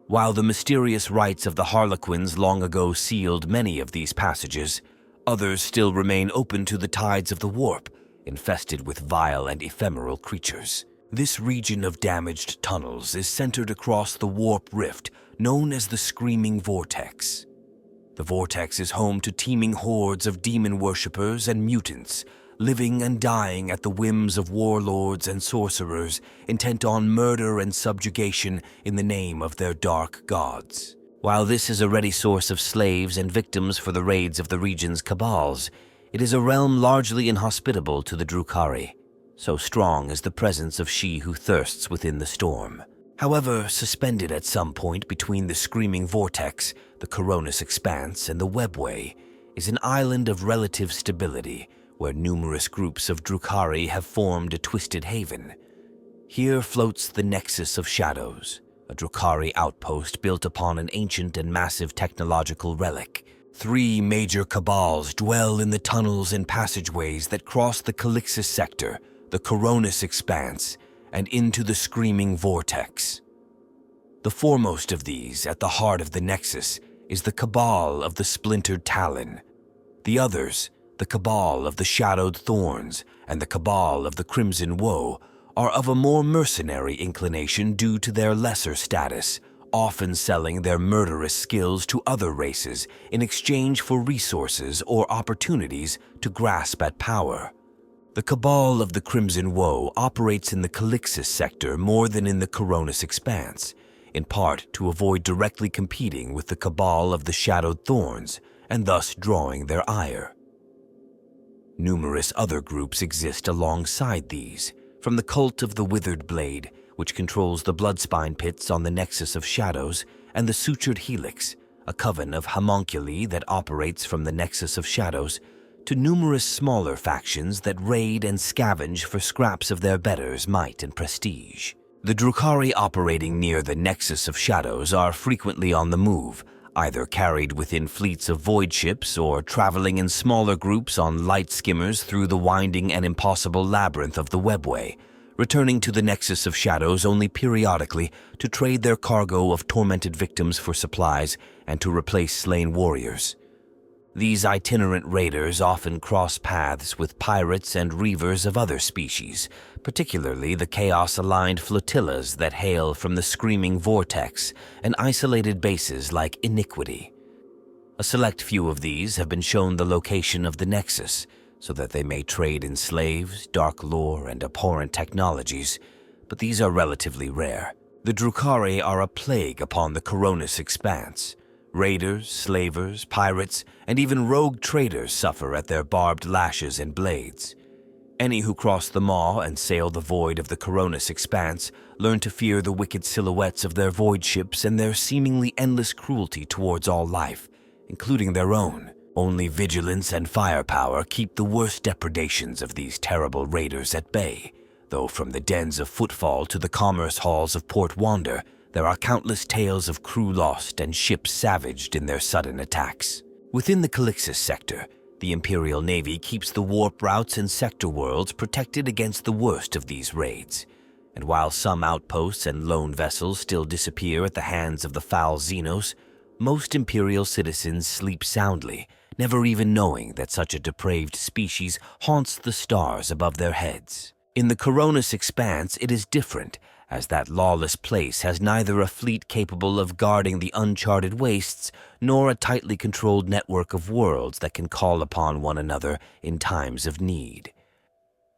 Speaker 2: While the mysterious rites of the Harlequins long ago sealed many of these passages, others still remain open to the tides of the warp, infested with vile and ephemeral creatures. This region of damaged tunnels is centered across the warp rift known as the Screaming Vortex. The vortex is home to teeming hordes of demon worshippers and mutants, living and dying at the whims of warlords and sorcerers intent on murder and subjugation in the name of their dark gods. While this is a ready source of slaves and victims for the raids of the region's cabals, it is a realm largely inhospitable to the Drukhari. So strong is the presence of she who thirsts within the storm. However, suspended at some point between the Screaming Vortex, the Koronus Expanse, and the Webway, is an island of relative stability where numerous groups of Drukhari have formed a twisted haven. Here floats the Nexus of Shadows, a Drukhari outpost built upon an ancient and massive technological relic. 3 major cabals dwell in the tunnels and passageways that cross the Calixis sector, the Koronus Expanse, and into the Screaming Vortex. The foremost of these, at the heart of the Nexus, is the Kabal of the Splintered Talon. The others, the Kabal of the Shadowed Thorns and the Kabal of the Crimson Woe, are of a more mercenary inclination due to their lesser status, often selling their murderous skills to other races in exchange for resources or opportunities to grasp at power. The Kabal of the Crimson Woe operates in the Calixis sector more than in the Koronus Expanse, in part to avoid directly competing with the Kabal of the Shadowed Thorns and thus drawing their ire. Numerous other groups exist alongside these, from the Cult of the Withered Blade, which controls the Bloodspine Pits on the Nexus of Shadows, and the Sutured Helix, a coven of homunculi that operates from the Nexus of Shadows, to numerous smaller factions that raid and scavenge for scraps of their betters' might and prestige. The Drukhari operating near the Nexus of Shadows are frequently on the move, either carried within fleets of void ships or traveling in smaller groups on light skimmers through the winding and impossible labyrinth of the Webway, returning to the Nexus of Shadows only periodically to trade their cargo of tormented victims for supplies and to replace slain warriors. These itinerant raiders often cross paths with pirates and reavers of other species, particularly the chaos-aligned flotillas that hail from the Screaming Vortex and isolated bases like Iniquity. A select few of these have been shown the location of the Nexus, so that they may trade in slaves, dark lore, and abhorrent technologies, but these are relatively rare. The Drukhari are a plague upon the Koronus Expanse. Raiders, slavers, pirates, and even rogue traders suffer at their barbed lashes and blades. Any who cross the maw and sail the void of the Koronus Expanse learn to fear the wicked silhouettes of their void ships and their seemingly endless cruelty towards all life, including their own. Only vigilance and firepower keep the worst depredations of these terrible raiders at bay, though from the dens of Footfall to the commerce halls of Port Wander, there are countless tales of crew lost and ships savaged in their sudden attacks. Within the Calixis sector, the Imperial Navy keeps the warp routes and sector worlds protected against the worst of these raids. And while some outposts and lone vessels still disappear at the hands of the foul Xenos, most Imperial citizens sleep soundly, never even knowing that such a depraved species haunts the stars above their heads. In the Koronus Expanse, it is different, as that lawless place has neither a fleet capable of guarding the uncharted wastes, nor a tightly controlled network of worlds that can call upon one another in times of need.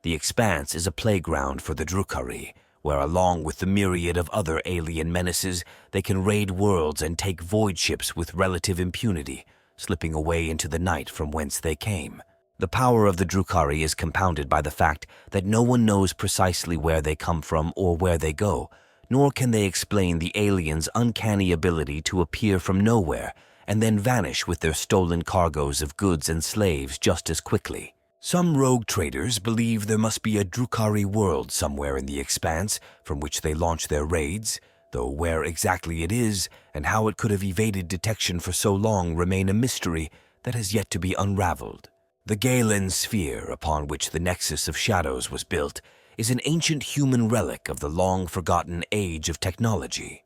Speaker 2: The Expanse is a playground for the Drukhari, where along with the myriad of other alien menaces, they can raid worlds and take void ships with relative impunity, slipping away into the night from whence they came. The power of the Drukhari is compounded by the fact that no one knows precisely where they come from or where they go, nor can they explain the aliens' uncanny ability to appear from nowhere and then vanish with their stolen cargoes of goods and slaves just as quickly. Some rogue traders believe there must be a Drukhari world somewhere in the Expanse from which they launch their raids, though where exactly it is and how it could have evaded detection for so long remain a mystery that has yet to be unraveled. The Galen sphere upon which the Nexus of Shadows was built is an ancient human relic of the long-forgotten age of technology.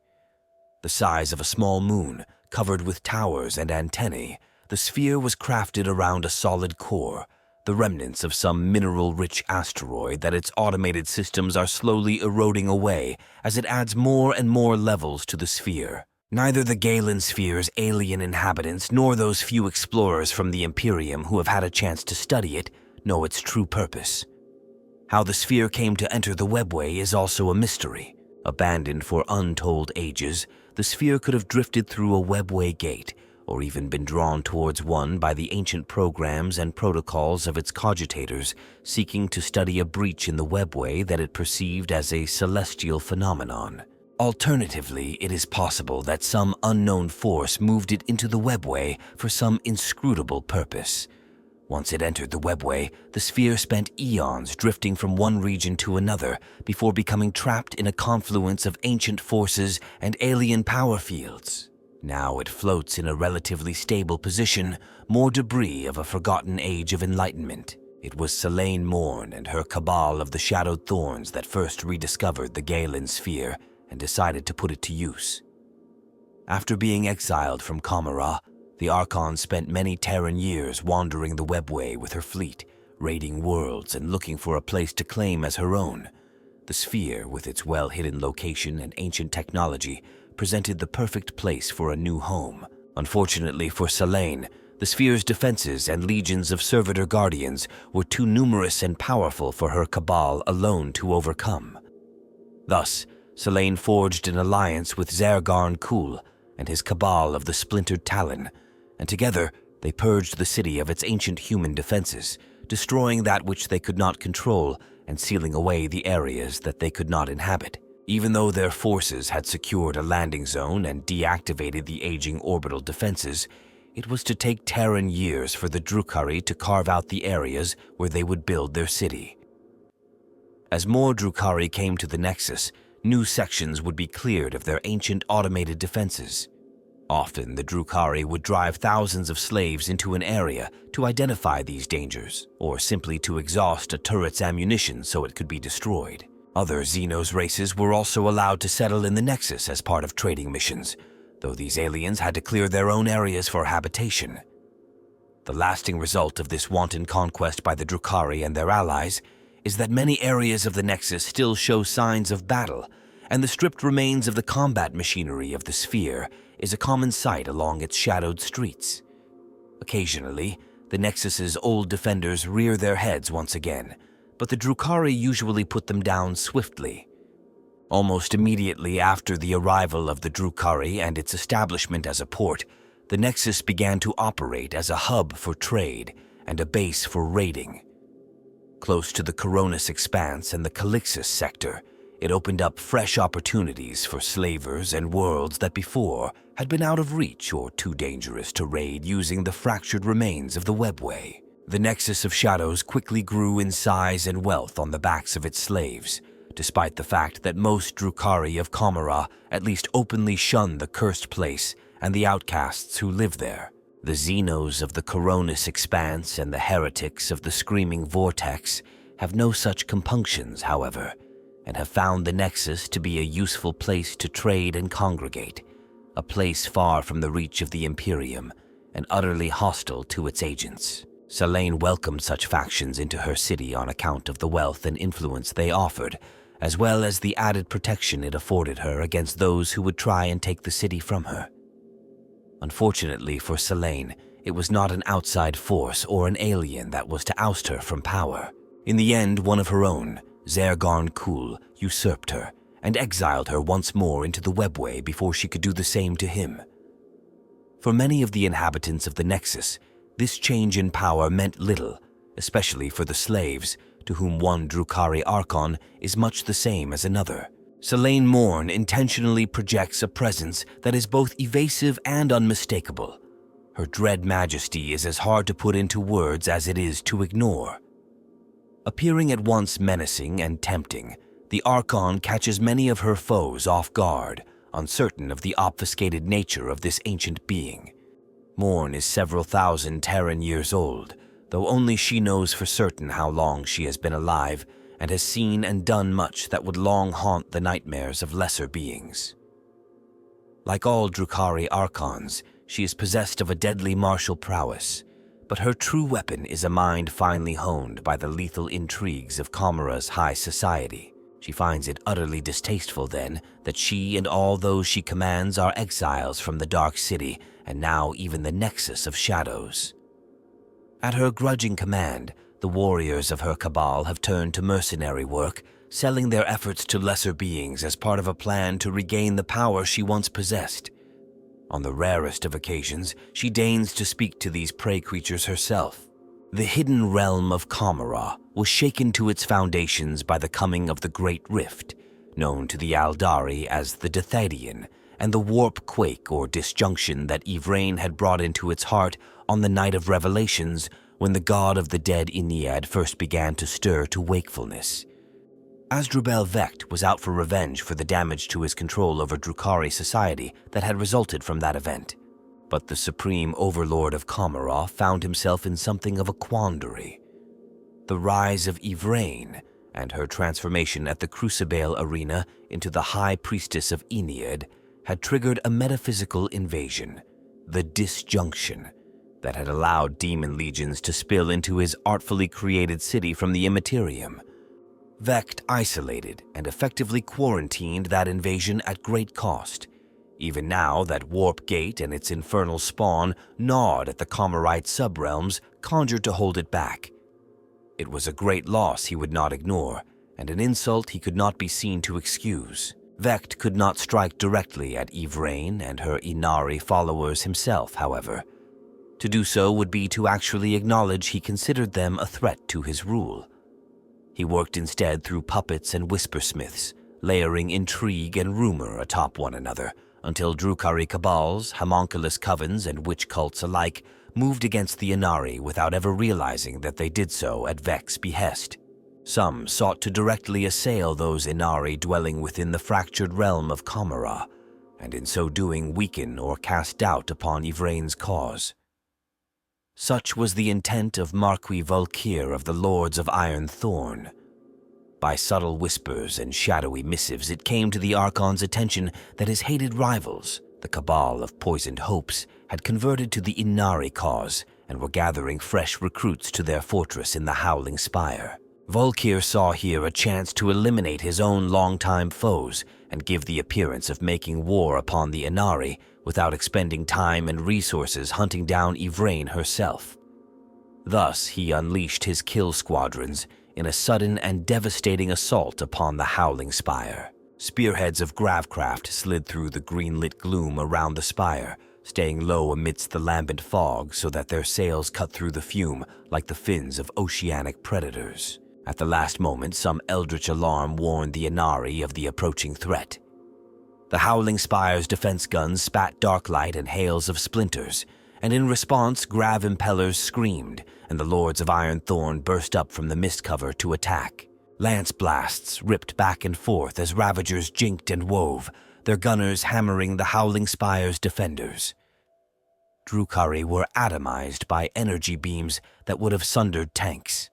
Speaker 2: The size of a small moon, covered with towers and antennae, the sphere was crafted around a solid core, the remnants of some mineral-rich asteroid that its automated systems are slowly eroding away as it adds more and more levels to the sphere. Neither the Galen sphere's alien inhabitants nor those few explorers from the Imperium who have had a chance to study it know its true purpose. How the sphere came to enter the webway is also a mystery. Abandoned for untold ages, the sphere could have drifted through a webway gate, or even been drawn towards one by the ancient programs and protocols of its cogitators seeking to study a breach in the webway that it perceived as a celestial phenomenon. Alternatively, it is possible that some unknown force moved it into the webway for some inscrutable purpose. Once it entered the webway, the sphere spent eons drifting from one region to another before becoming trapped in a confluence of ancient forces and alien power fields. Now it floats in a relatively stable position, more debris of a forgotten age of enlightenment. It was Salaine Morn and her Kabal of the shadowed Thorns that first rediscovered the Galen sphere and decided to put it to use. After being exiled from Kamara, the Archon spent many Terran years wandering the webway with her fleet, raiding worlds and looking for a place to claim as her own. The sphere, with its well-hidden location and ancient technology, presented the perfect place for a new home. Unfortunately for Salaine, the sphere's defenses and legions of servitor guardians were too numerous and powerful for her Kabal alone to overcome. Thus, Salaine forged an alliance with Zergarn Kul and his Kabal of the Splintered Talon, and together they purged the city of its ancient human defenses, destroying that which they could not control and sealing away the areas that they could not inhabit. Even though their forces had secured a landing zone and deactivated the aging orbital defenses, it was to take Terran years for the Drukhari to carve out the areas where they would build their city. As more Drukhari came to the Nexus, new sections would be cleared of their ancient automated defenses. Often, the Drukhari would drive thousands of slaves into an area to identify these dangers, or simply to exhaust a turret's ammunition so it could be destroyed. Other Xenos races were also allowed to settle in the Nexus as part of trading missions, though these aliens had to clear their own areas for habitation. The lasting result of this wanton conquest by the Drukhari and their allies is that many areas of the Nexus still show signs of battle, and the stripped remains of the combat machinery of the sphere is a common sight along its shadowed streets. Occasionally, the Nexus's old defenders rear their heads once again, but the Drukhari usually put them down swiftly. Almost immediately after the arrival of the Drukhari and its establishment as a port, the Nexus began to operate as a hub for trade and a base for raiding. Close to the Koronus Expanse and the Calixis sector, it opened up fresh opportunities for slavers and worlds that before had been out of reach or too dangerous to raid using the fractured remains of the webway. The Nexus of Shadows quickly grew in size and wealth on the backs of its slaves, despite the fact that most Drukhari of Kamara at least openly shun the cursed place and the outcasts who live there. The Xenos of the Koronus Expanse and the heretics of the Screaming Vortex have no such compunctions, however, and have found the Nexus to be a useful place to trade and congregate, a place far from the reach of the Imperium and utterly hostile to its agents. Salaine welcomed such factions into her city on account of the wealth and influence they offered, as well as the added protection it afforded her against those who would try and take the city from her. Unfortunately for Salaine, it was not an outside force or an alien that was to oust her from power. In the end, one of her own, Zergarn Kul, usurped her and exiled her once more into the webway before she could do the same to him. For many of the inhabitants of the Nexus, this change in power meant little, especially for the slaves, to whom one Drukhari Archon is much the same as another. Salaine Morn intentionally projects a presence that is both evasive and unmistakable. Her dread majesty is as hard to put into words as it is to ignore. Appearing at once menacing and tempting, the Archon catches many of her foes off guard, uncertain of the obfuscated nature of this ancient being. Morn is several thousand Terran years old, though only she knows for certain how long she has been alive and has seen and done much that would long haunt the nightmares of lesser beings. Like all Drukhari Archons, she is possessed of a deadly martial prowess, but her true weapon is a mind finely honed by the lethal intrigues of Kamara's high society. She finds it utterly distasteful, then, that she and all those she commands are exiles from the Dark City and now even the Nexus of Shadows. At her grudging command, the warriors of her Kabal have turned to mercenary work, selling their efforts to lesser beings as part of a plan to regain the power she once possessed. On the rarest of occasions, she deigns to speak to these prey creatures herself. The hidden realm of Kamara was shaken to its foundations by the coming of the Great Rift, known to the Aeldari as the Dethadian, and the warp quake or disjunction that Yvraine had brought into its heart on the night of Revelations when the god of the dead Ennead first began to stir to wakefulness. Asdrubael Vect was out for revenge for the damage to his control over Drukhari society that had resulted from that event. But the supreme overlord of Kamara found himself in something of a quandary. The rise of Yvraine and her transformation at the Crucible arena into the High Priestess of Ennead had triggered a metaphysical invasion, the disjunction, that had allowed demon legions to spill into his artfully created city from the Immaterium. Vect isolated and effectively quarantined that invasion at great cost. Even now that Warp Gate and its infernal spawn gnawed at the Kamarite subrealms conjured to hold it back. It was a great loss he would not ignore, and an insult he could not be seen to excuse. Vect could not strike directly at Yvraine and her Inari followers himself, however. To do so would be to actually acknowledge he considered them a threat to his rule. He worked instead through puppets and whispersmiths, layering intrigue and rumor atop one another, until Drukhari cabals, homunculus covens, and witch cults alike moved against the Inari without ever realizing that they did so at Vect's behest. Some sought to directly assail those Inari dwelling within the fractured realm of Kamara, and in so doing weaken or cast doubt upon Yvraine's cause. Such was the intent of Marquis Vulkir of the Lords of Iron Thorn. By subtle whispers and shadowy missives, it came to the Archon's attention that his hated rivals, the Cabal of Poisoned Hopes, had converted to the Inari cause and were gathering fresh recruits to their fortress in the Howling Spire. Vulkir saw here a chance to eliminate his own longtime foes and give the appearance of making war upon the Inari without expending time and resources hunting down Yvraine herself. Thus, he unleashed his kill squadrons in a sudden and devastating assault upon the Howling Spire. Spearheads of Gravcraft slid through the green-lit gloom around the spire, staying low amidst the lambent fog so that their sails cut through the fume like the fins of oceanic predators. At the last moment, some eldritch alarm warned the Inari of the approaching threat. The Howling Spire's defense guns spat dark light and hails of splinters, and in response, grav impellers screamed, and the Lords of Iron Thorn burst up from the mist cover to attack. Lance blasts ripped back and forth as Ravagers jinked and wove, their gunners hammering the Howling Spire's defenders. Drukhari were atomized by energy beams that would have sundered tanks.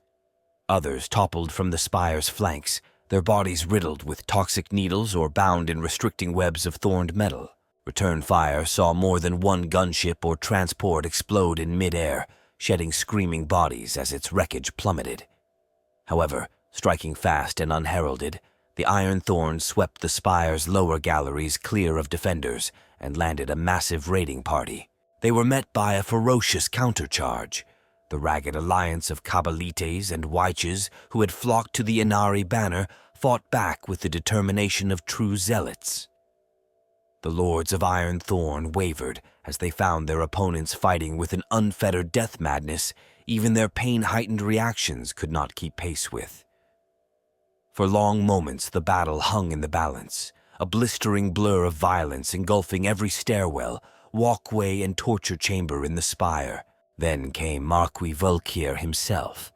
Speaker 2: Others toppled from the spire's flanks, their bodies riddled with toxic needles or bound in restricting webs of thorned metal. Return fire saw more than one gunship or transport explode in mid-air, shedding screaming bodies as its wreckage plummeted. However, striking fast and unheralded, the Iron Thorns swept the spire's lower galleries clear of defenders and landed a massive raiding party. They were met by a ferocious countercharge. The ragged alliance of Kabalites and Wyches who had flocked to the Inari banner fought back with the determination of true zealots. The Lords of Iron Thorn wavered as they found their opponents fighting with an unfettered death madness even their pain-heightened reactions could not keep pace with. For long moments the battle hung in the balance, a blistering blur of violence engulfing every stairwell, walkway, and torture chamber in the spire. Then came Marquis Vulkir himself,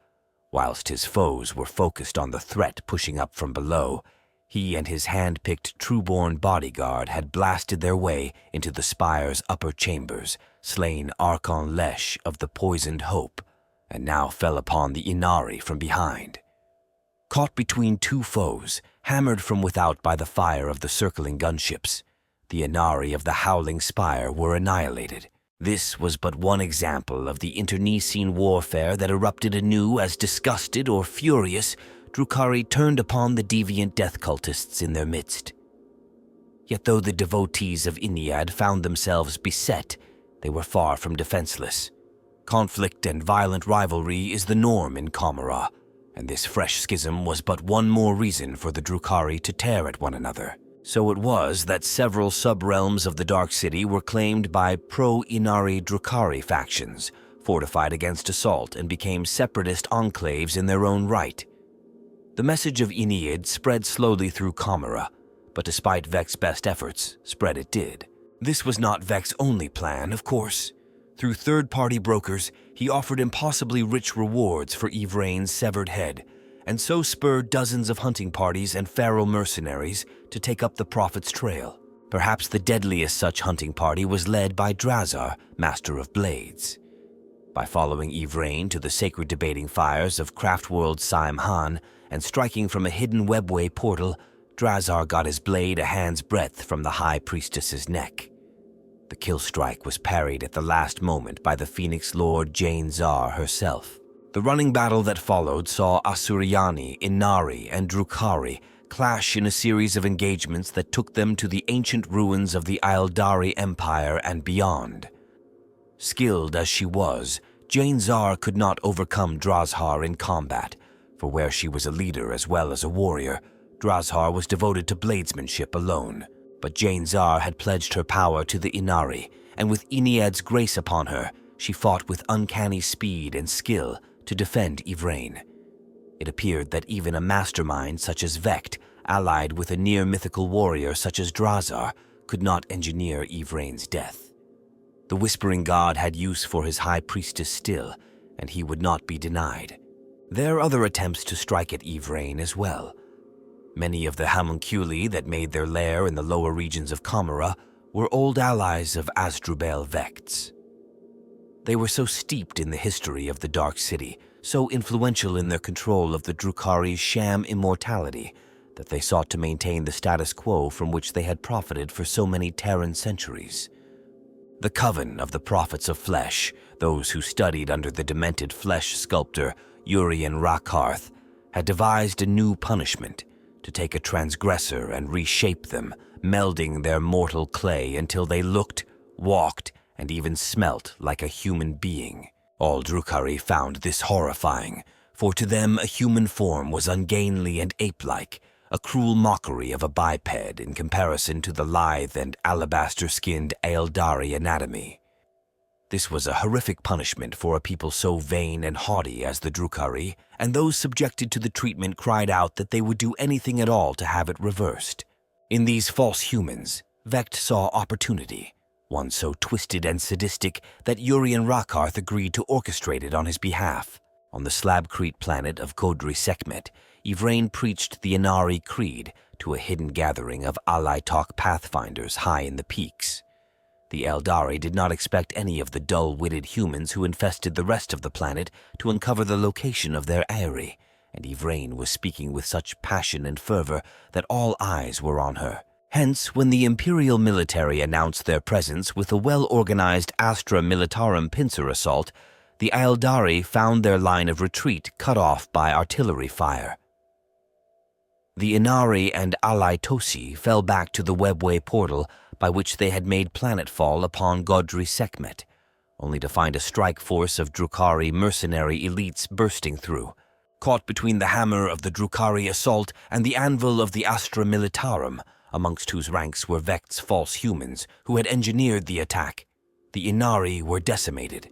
Speaker 2: Whilst his foes were focused on the threat pushing up from below, he and his hand-picked Trueborn bodyguard had blasted their way into the spire's upper chambers, slain Archon Lesh of the Poisoned Hope, and now fell upon the Inari from behind. Caught between two foes, hammered from without by the fire of the circling gunships, the Inari of the Howling Spire were annihilated. This was but one example of the internecine warfare that erupted anew as, disgusted or furious, Drukhari turned upon the deviant death cultists in their midst. Yet though the devotees of Inead found themselves beset, they were far from defenseless. Conflict and violent rivalry is the norm in Kamara, and this fresh schism was but one more reason for the Drukhari to tear at one another. So it was that several sub-realms of the Dark City were claimed by pro-Inari Drukhari factions, fortified against assault, and became separatist enclaves in their own right. The message of Inead spread slowly through Kamara, but despite Vect's best efforts, spread it did. This was not Vect's only plan, of course. Through third-party brokers, he offered impossibly rich rewards for Yvraine's severed head, and so spurred dozens of hunting parties and feral mercenaries to take up the Prophet's trail. Perhaps the deadliest such hunting party was led by Drazar, Master of Blades. By following Yvraine to the sacred debating fires of Craftworld Saimhan and striking from a hidden webway portal, Drazar got his blade a hand's breadth from the High Priestess's neck. The kill strike was parried at the last moment by the Phoenix Lord Jane Zar herself. The running battle that followed saw Asuryani, Inari, and Drukhari clash in a series of engagements that took them to the ancient ruins of the Aeldari Empire and beyond. Skilled as she was, Jane Zar could not overcome Drazhar in combat, for where she was a leader as well as a warrior, Drazhar was devoted to bladesmanship alone. But Jane Zar had pledged her power to the Inari, and with Inead's grace upon her, she fought with uncanny speed and skill to defend Yvraine. It appeared that even a mastermind such as Vect, allied with a near-mythical warrior such as Drazar, could not engineer Yvraine's death. The Whispering God had use for his High Priestess still, and he would not be denied. There are other attempts to strike at Yvraine as well. Many of the homunculi that made their lair in the lower regions of Kamara were old allies of Asdrubael Vects. They were so steeped in the history of the Dark City, so influential in their control of the Drukhari's sham immortality, that they sought to maintain the status quo from which they had profited for so many Terran centuries. The Coven of the Prophets of Flesh, those who studied under the demented flesh sculptor Urian Rakarth, had devised a new punishment: to take a transgressor and reshape them, melding their mortal clay until they looked, walked, and even smelt like a human being. All Drukhari found this horrifying, for to them a human form was ungainly and ape-like, a cruel mockery of a biped in comparison to the lithe and alabaster-skinned Aeldari anatomy. This was a horrific punishment for a people so vain and haughty as the Drukhari, and those subjected to the treatment cried out that they would do anything at all to have it reversed. In these false humans, Vect saw opportunity, one so twisted and sadistic that Urian Rakarth agreed to orchestrate it on his behalf. On the Slabcrete planet of Ghodri Sekhmet, Yvraine preached the Inari Creed to a hidden gathering of Alaitok pathfinders high in the peaks. The Aeldari did not expect any of the dull-witted humans who infested the rest of the planet to uncover the location of their eyrie, and Yvraine was speaking with such passion and fervor that all eyes were on her. Hence, when the Imperial military announced their presence with a well-organized Astra Militarum pincer assault, the Aeldari found their line of retreat cut off by artillery fire. The Inari and Alaitosi fell back to the webway portal by which they had made planetfall upon Ghodri Sekhmet, only to find a strike force of Drukhari mercenary elites bursting through. Caught between the hammer of the Drukhari assault and the anvil of the Astra Militarum, amongst whose ranks were Vect's false humans who had engineered the attack, the Inari were decimated.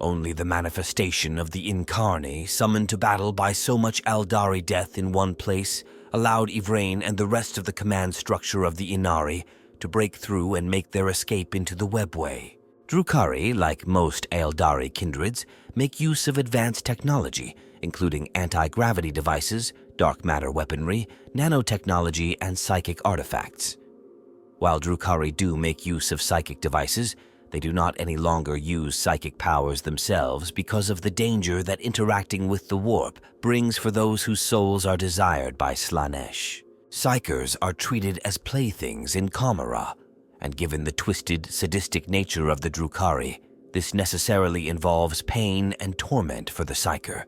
Speaker 2: Only the manifestation of the Incarni, summoned to battle by so much Aeldari death in one place, allowed Yvraine and the rest of the command structure of the Inari to break through and make their escape into the webway. Drukhari, like most Aeldari kindreds, make use of advanced technology, including anti-gravity devices, dark matter weaponry, nanotechnology, and psychic artifacts. While Drukhari do make use of psychic devices, they do not any longer use psychic powers themselves because of the danger that interacting with the warp brings for those whose souls are desired by Slaanesh. Psykers are treated as playthings in Kamara, and given the twisted, sadistic nature of the Drukhari, this necessarily involves pain and torment for the Psyker.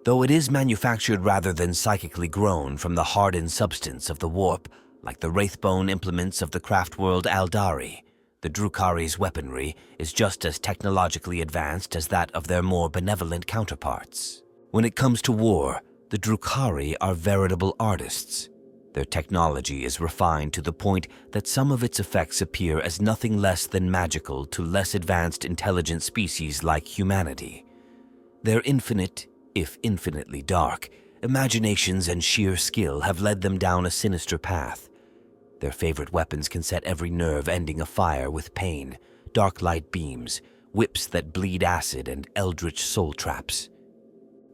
Speaker 2: Though it is manufactured rather than psychically grown from the hardened substance of the warp, like the wraithbone implements of the craft world Aeldari, the Drukhari's weaponry is just as technologically advanced as that of their more benevolent counterparts. When it comes to war, the Drukhari are veritable artists. Their technology is refined to the point that some of its effects appear as nothing less than magical to less advanced intelligent species like humanity. Their infinite, if infinitely dark, imaginations and sheer skill have led them down a sinister path. Their favorite weapons can set every nerve ending afire with pain, dark light beams, whips that bleed acid, and eldritch soul traps.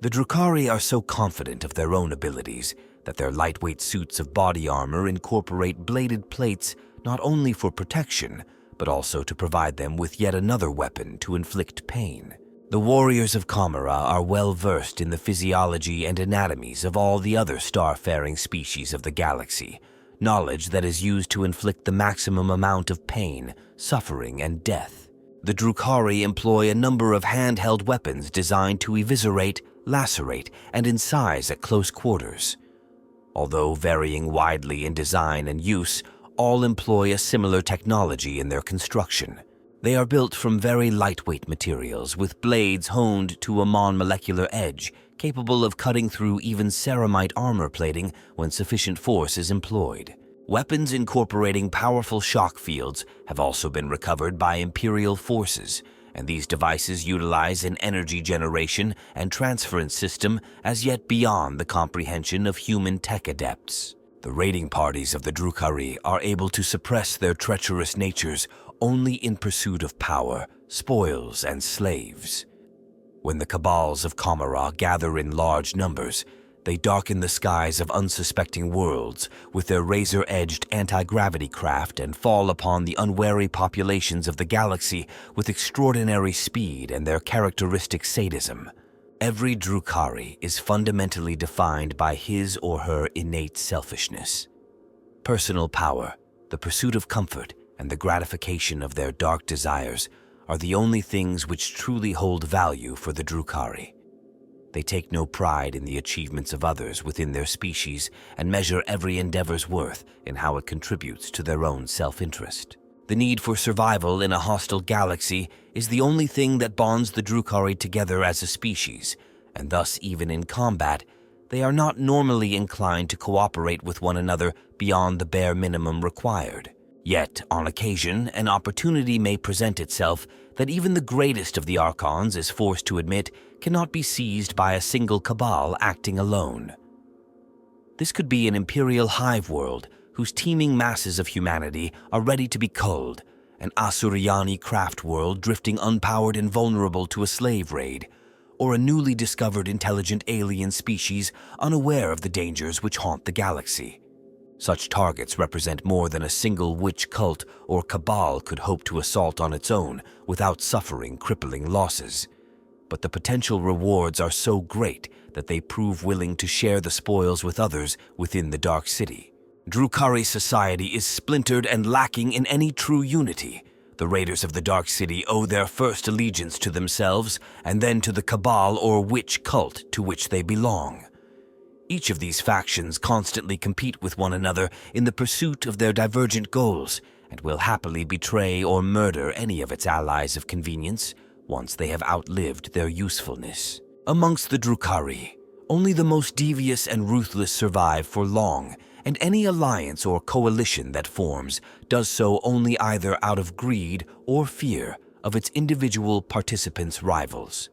Speaker 2: The Drukhari are so confident of their own abilities that their lightweight suits of body armor incorporate bladed plates not only for protection, but also to provide them with yet another weapon to inflict pain. The warriors of Kamara are well versed in the physiology and anatomies of all the other star-faring species of the galaxy, knowledge that is used to inflict the maximum amount of pain, suffering, and death. The Drukhari employ a number of handheld weapons designed to eviscerate, lacerate, and incise at close quarters. Although varying widely in design and use, all employ a similar technology in their construction. They are built from very lightweight materials with blades honed to a molecular edge, capable of cutting through even ceramite armor plating when sufficient force is employed. Weapons incorporating powerful shock fields have also been recovered by Imperial forces, and these devices utilize an energy generation and transference system as yet beyond the comprehension of human tech adepts. The raiding parties of the Drukhari are able to suppress their treacherous natures only in pursuit of power, spoils, and slaves. When the Kabals of Kamara gather in large numbers, they darken the skies of unsuspecting worlds with their razor-edged anti-gravity craft and fall upon the unwary populations of the galaxy with extraordinary speed and their characteristic sadism. Every Drukhari is fundamentally defined by his or her innate selfishness. Personal power, the pursuit of comfort, and the gratification of their dark desires are the only things which truly hold value for the Drukhari. They take no pride in the achievements of others within their species and measure every endeavor's worth in how it contributes to their own self-interest. The need for survival in a hostile galaxy is the only thing that bonds the Drukhari together as a species, and thus even in combat, they are not normally inclined to cooperate with one another beyond the bare minimum required. Yet, on occasion, an opportunity may present itself that even the greatest of the Archons is forced to admit cannot be seized by a single Kabal acting alone. This could be an Imperial hive world whose teeming masses of humanity are ready to be culled, an Asuryani craft world drifting unpowered and vulnerable to a slave raid, or a newly discovered intelligent alien species unaware of the dangers which haunt the galaxy. Such targets represent more than a single witch cult or cabal could hope to assault on its own without suffering crippling losses. But the potential rewards are so great that they prove willing to share the spoils with others within the Dark City. Drukhari society is splintered and lacking in any true unity. The raiders of the Dark City owe their first allegiance to themselves and then to the cabal or witch cult to which they belong. Each of these factions constantly compete with one another in the pursuit of their divergent goals and will happily betray or murder any of its allies of convenience once they have outlived their usefulness. Amongst the Drukhari, only the most devious and ruthless survive for long, and any alliance or coalition that forms does so only either out of greed or fear of its individual participants' rivals.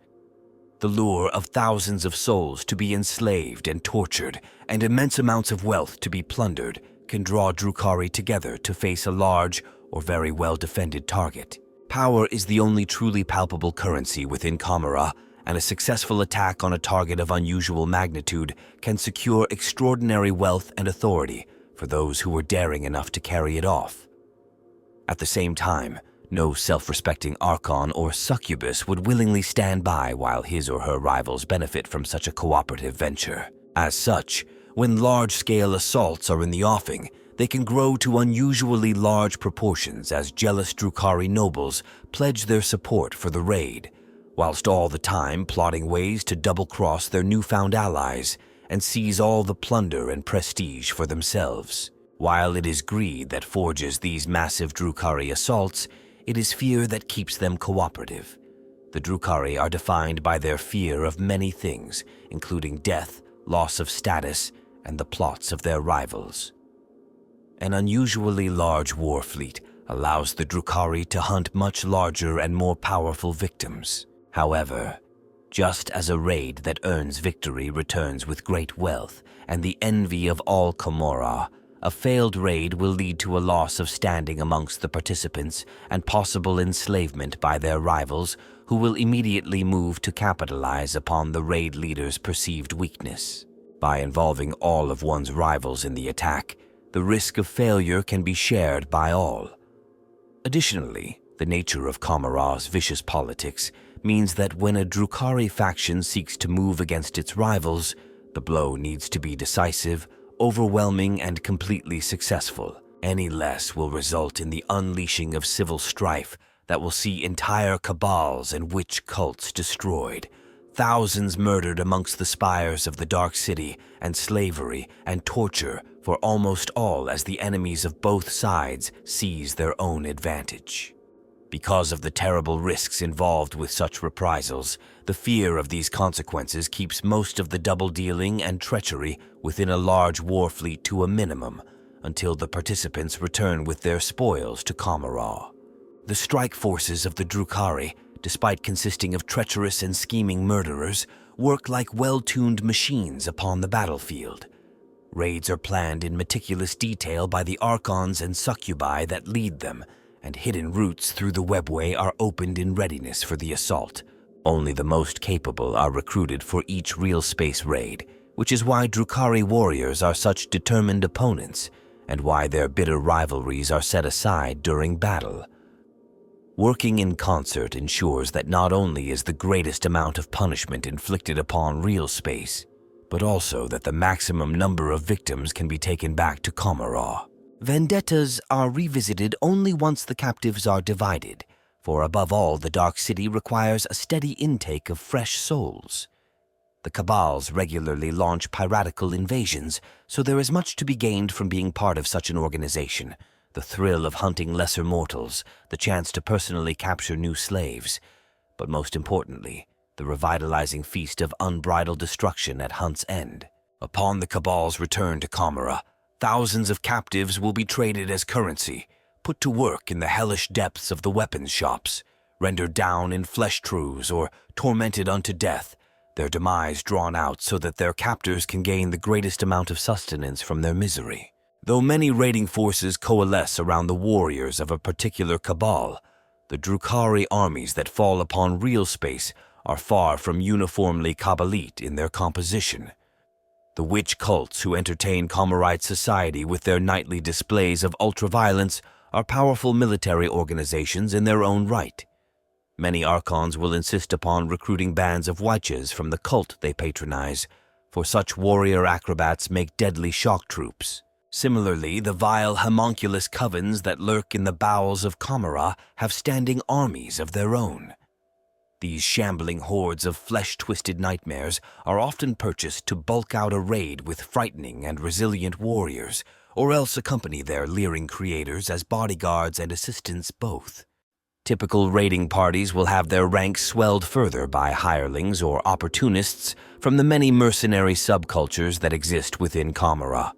Speaker 2: The lure of thousands of souls to be enslaved and tortured, and immense amounts of wealth to be plundered, can draw Drukhari together to face a large or very well-defended target. Power is the only truly palpable currency within Kamara, and a successful attack on a target of unusual magnitude can secure extraordinary wealth and authority for those who were daring enough to carry it off. At the same time, no self-respecting Archon or succubus would willingly stand by while his or her rivals benefit from such a cooperative venture. As such, when large-scale assaults are in the offing, they can grow to unusually large proportions as jealous Drukhari nobles pledge their support for the raid, whilst all the time plotting ways to double-cross their newfound allies and seize all the plunder and prestige for themselves. While it is greed that forges these massive Drukhari assaults, it is fear that keeps them cooperative. The Drukhari are defined by their fear of many things, including death, loss of status, and the plots of their rivals. An unusually large war fleet allows the Drukhari to hunt much larger and more powerful victims. However, just as a raid that earns victory returns with great wealth and the envy of all Commorragh, a failed raid will lead to a loss of standing amongst the participants and possible enslavement by their rivals, who will immediately move to capitalize upon the raid leader's perceived weakness. By involving all of one's rivals in the attack, the risk of failure can be shared by all. Additionally, the nature of Commorragh's vicious politics means that when a Drukhari faction seeks to move against its rivals, the blow needs to be decisive, overwhelming, and completely successful. Any less will result in the unleashing of civil strife that will see entire cabals and witch cults destroyed, thousands murdered amongst the spires of the Dark City, and slavery and torture for almost all as the enemies of both sides seize their own advantage. Because of the terrible risks involved with such reprisals, the fear of these consequences keeps most of the double-dealing and treachery within a large war fleet to a minimum until the participants return with their spoils to Commorragh. The strike forces of the Drukhari, despite consisting of treacherous and scheming murderers, work like well-tuned machines upon the battlefield. Raids are planned in meticulous detail by the Archons and succubi that lead them, and hidden routes through the webway are opened in readiness for the assault. Only the most capable are recruited for each Realspace raid, which is why Drukhari warriors are such determined opponents, and why their bitter rivalries are set aside during battle. Working in concert ensures that not only is the greatest amount of punishment inflicted upon Realspace, but also that the maximum number of victims can be taken back to Commorragh. Vendettas are revisited only once the captives are divided, for above all the Dark City requires a steady intake of fresh souls. The Cabals regularly launch piratical invasions, so there is much to be gained from being part of such an organization. The thrill of hunting lesser mortals, the chance to personally capture new slaves, but most importantly, the revitalizing feast of unbridled destruction at Hunt's End. Upon the Cabal's return to Commorragh, thousands of captives will be traded as currency, put to work in the hellish depths of the weapons shops, rendered down in flesh trews or tormented unto death, their demise drawn out so that their captors can gain the greatest amount of sustenance from their misery. Though many raiding forces coalesce around the warriors of a particular cabal, the Drukhari armies that fall upon Realspace are far from uniformly Kabalite in their composition. The witch cults who entertain Commorrite society with their nightly displays of ultraviolence are powerful military organizations in their own right. Many Archons will insist upon recruiting bands of witches from the cult they patronize, for such warrior acrobats make deadly shock troops. Similarly, the vile homunculus covens that lurk in the bowels of Commorragh have standing armies of their own. These shambling hordes of flesh-twisted nightmares are often purchased to bulk out a raid with frightening and resilient warriors, or else accompany their leering creators as bodyguards and assistants both. Typical raiding parties will have their ranks swelled further by hirelings or opportunists from the many mercenary subcultures that exist within Commorragh.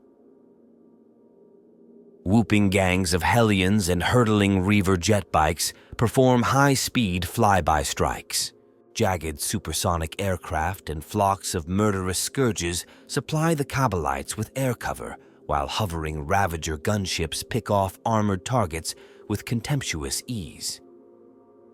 Speaker 2: Whooping gangs of Hellions and hurtling Reaver jet bikes perform high-speed flyby strikes. Jagged supersonic aircraft and flocks of murderous scourges supply the Kabalites with air cover, while hovering Ravager gunships pick off armored targets with contemptuous ease.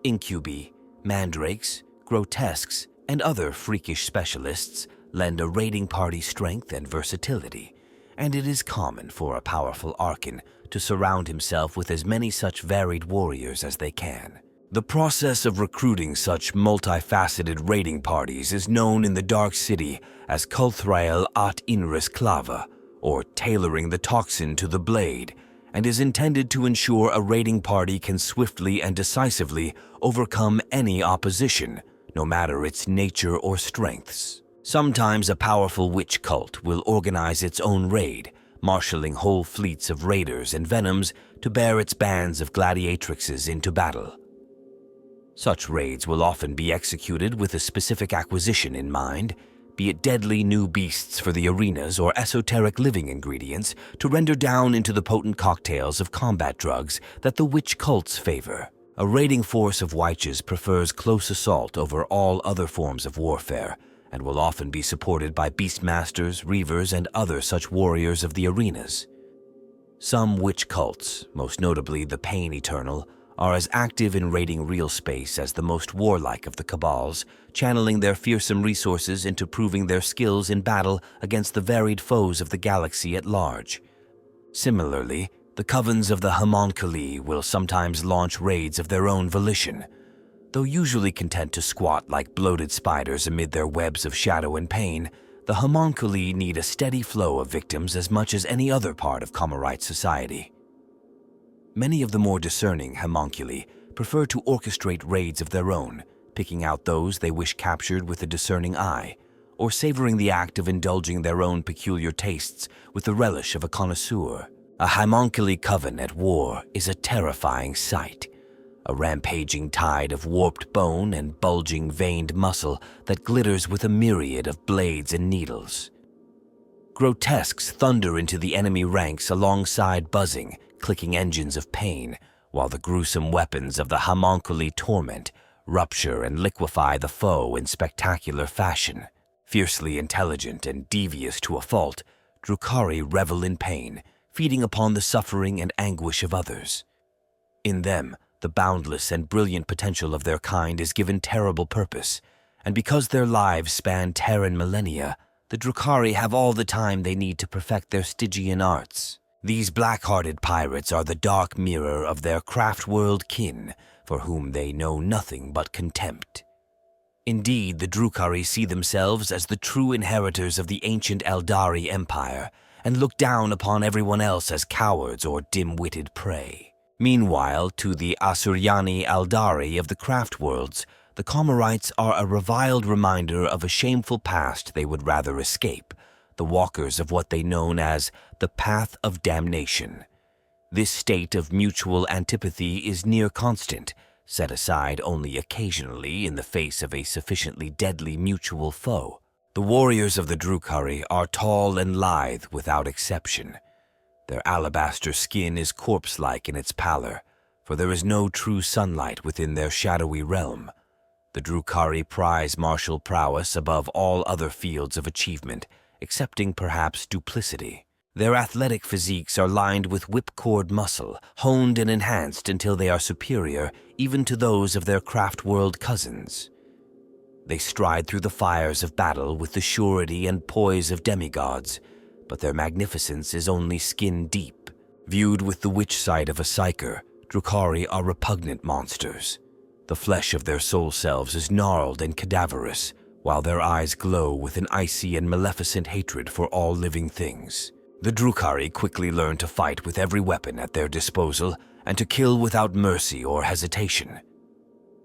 Speaker 2: Incubi, mandrakes, grotesques, and other freakish specialists lend a raiding party strength and versatility, and it is common for a powerful Archon to surround himself with as many such varied warriors as they can. The process of recruiting such multifaceted raiding parties is known in the Dark City as Culthrael at Inris Clava, or tailoring the toxin to the blade, and is intended to ensure a raiding party can swiftly and decisively overcome any opposition, no matter its nature or strengths. Sometimes a powerful witch cult will organize its own raid, marshalling whole fleets of raiders and venoms to bear its bands of gladiatrixes into battle. Such raids will often be executed with a specific acquisition in mind, be it deadly new beasts for the arenas or esoteric living ingredients to render down into the potent cocktails of combat drugs that the witch cults favor. A raiding force of wyches prefers close assault over all other forms of warfare, and will often be supported by beastmasters, reavers, and other such warriors of the arenas. Some witch cults, most notably the Pain Eternal, are as active in raiding Realspace as the most warlike of the Kabals, channeling their fearsome resources into proving their skills in battle against the varied foes of the galaxy at large. Similarly, the covens of the Homunculi will sometimes launch raids of their own volition. Though usually content to squat like bloated spiders amid their webs of shadow and pain, the Homunculi need a steady flow of victims as much as any other part of Comorite society. Many of the more discerning homunculi prefer to orchestrate raids of their own, picking out those they wish captured with a discerning eye, or savoring the act of indulging their own peculiar tastes with the relish of a connoisseur. A homunculi coven at war is a terrifying sight, a rampaging tide of warped bone and bulging veined muscle that glitters with a myriad of blades and needles. Grotesques thunder into the enemy ranks alongside buzzing, clicking engines of pain, while the gruesome weapons of the homunculi torment, rupture, and liquefy the foe in spectacular fashion. Fiercely intelligent and devious to a fault, Drukhari revel in pain, feeding upon the suffering and anguish of others. In them, the boundless and brilliant potential of their kind is given terrible purpose, and because their lives span Terran millennia, the Drukhari have all the time they need to perfect their Stygian arts. These black-hearted pirates are the dark mirror of their craft-world kin, for whom they know nothing but contempt. Indeed, the Drukhari see themselves as the true inheritors of the ancient Aeldari Empire, and look down upon everyone else as cowards or dim-witted prey. Meanwhile, to the Asuryani Aeldari of the craft worlds, the Comorites are a reviled reminder of a shameful past they would rather escape, the walkers of what they known as the Path of Damnation. This state of mutual antipathy is near constant, set aside only occasionally in the face of a sufficiently deadly mutual foe. The warriors of the Drukhari are tall and lithe without exception. Their alabaster skin is corpse-like in its pallor, for there is no true sunlight within their shadowy realm. The Drukhari prize martial prowess above all other fields of achievement, excepting perhaps duplicity. Their athletic physiques are lined with whipcord muscle, honed and enhanced until they are superior even to those of their craft world cousins. They stride through the fires of battle with the surety and poise of demigods, but their magnificence is only skin deep. Viewed with the witch sight of a psyker, Drukhari are repugnant monsters. The flesh of their soul selves is gnarled and cadaverous, while their eyes glow with an icy and maleficent hatred for all living things. The Drukhari quickly learn to fight with every weapon at their disposal and to kill without mercy or hesitation.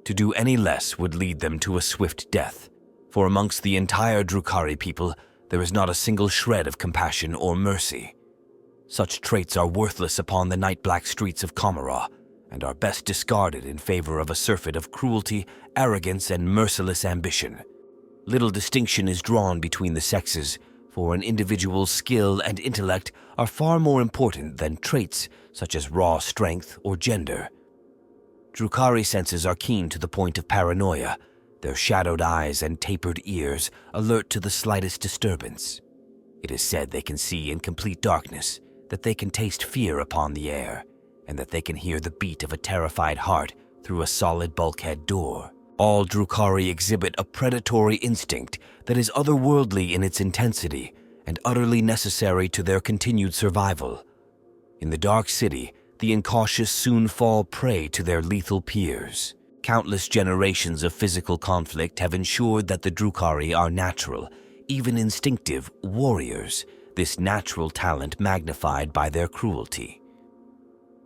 Speaker 2: To do any less would lead them to a swift death, for amongst the entire Drukhari people, there is not a single shred of compassion or mercy. Such traits are worthless upon the night-black streets of Comorra, and are best discarded in favor of a surfeit of cruelty, arrogance, and merciless ambition. Little distinction is drawn between the sexes, for an individual's skill and intellect are far more important than traits such as raw strength or gender. Drukhari senses are keen to the point of paranoia, their shadowed eyes and tapered ears alert to the slightest disturbance. It is said they can see in complete darkness, that they can taste fear upon the air, and that they can hear the beat of a terrified heart through a solid bulkhead door. All Drukhari exhibit a predatory instinct that is otherworldly in its intensity and utterly necessary to their continued survival. In the Dark City, the incautious soon fall prey to their lethal peers. Countless generations of physical conflict have ensured that the Drukhari are natural, even instinctive, warriors, this natural talent magnified by their cruelty.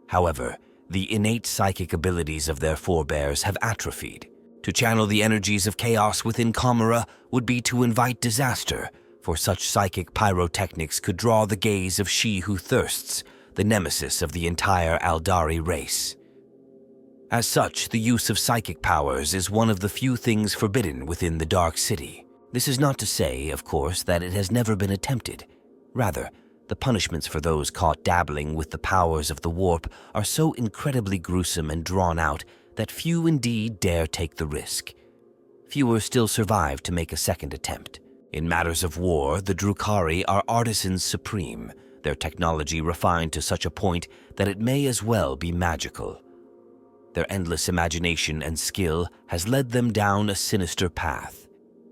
Speaker 2: However, the innate psychic abilities of their forebears have atrophied. To channel the energies of chaos within Kamara would be to invite disaster, for such psychic pyrotechnics could draw the gaze of She Who Thirsts, the nemesis of the entire Aeldari race. As such, the use of psychic powers is one of the few things forbidden within the Dark City. This is not to say, of course, that it has never been attempted. Rather, the punishments for those caught dabbling with the powers of the warp are so incredibly gruesome and drawn out that few indeed dare take the risk. Fewer still survive to make a second attempt. In matters of war, the Drukhari are artisans supreme, their technology refined to such a point that it may as well be magical. Their endless imagination and skill has led them down a sinister path.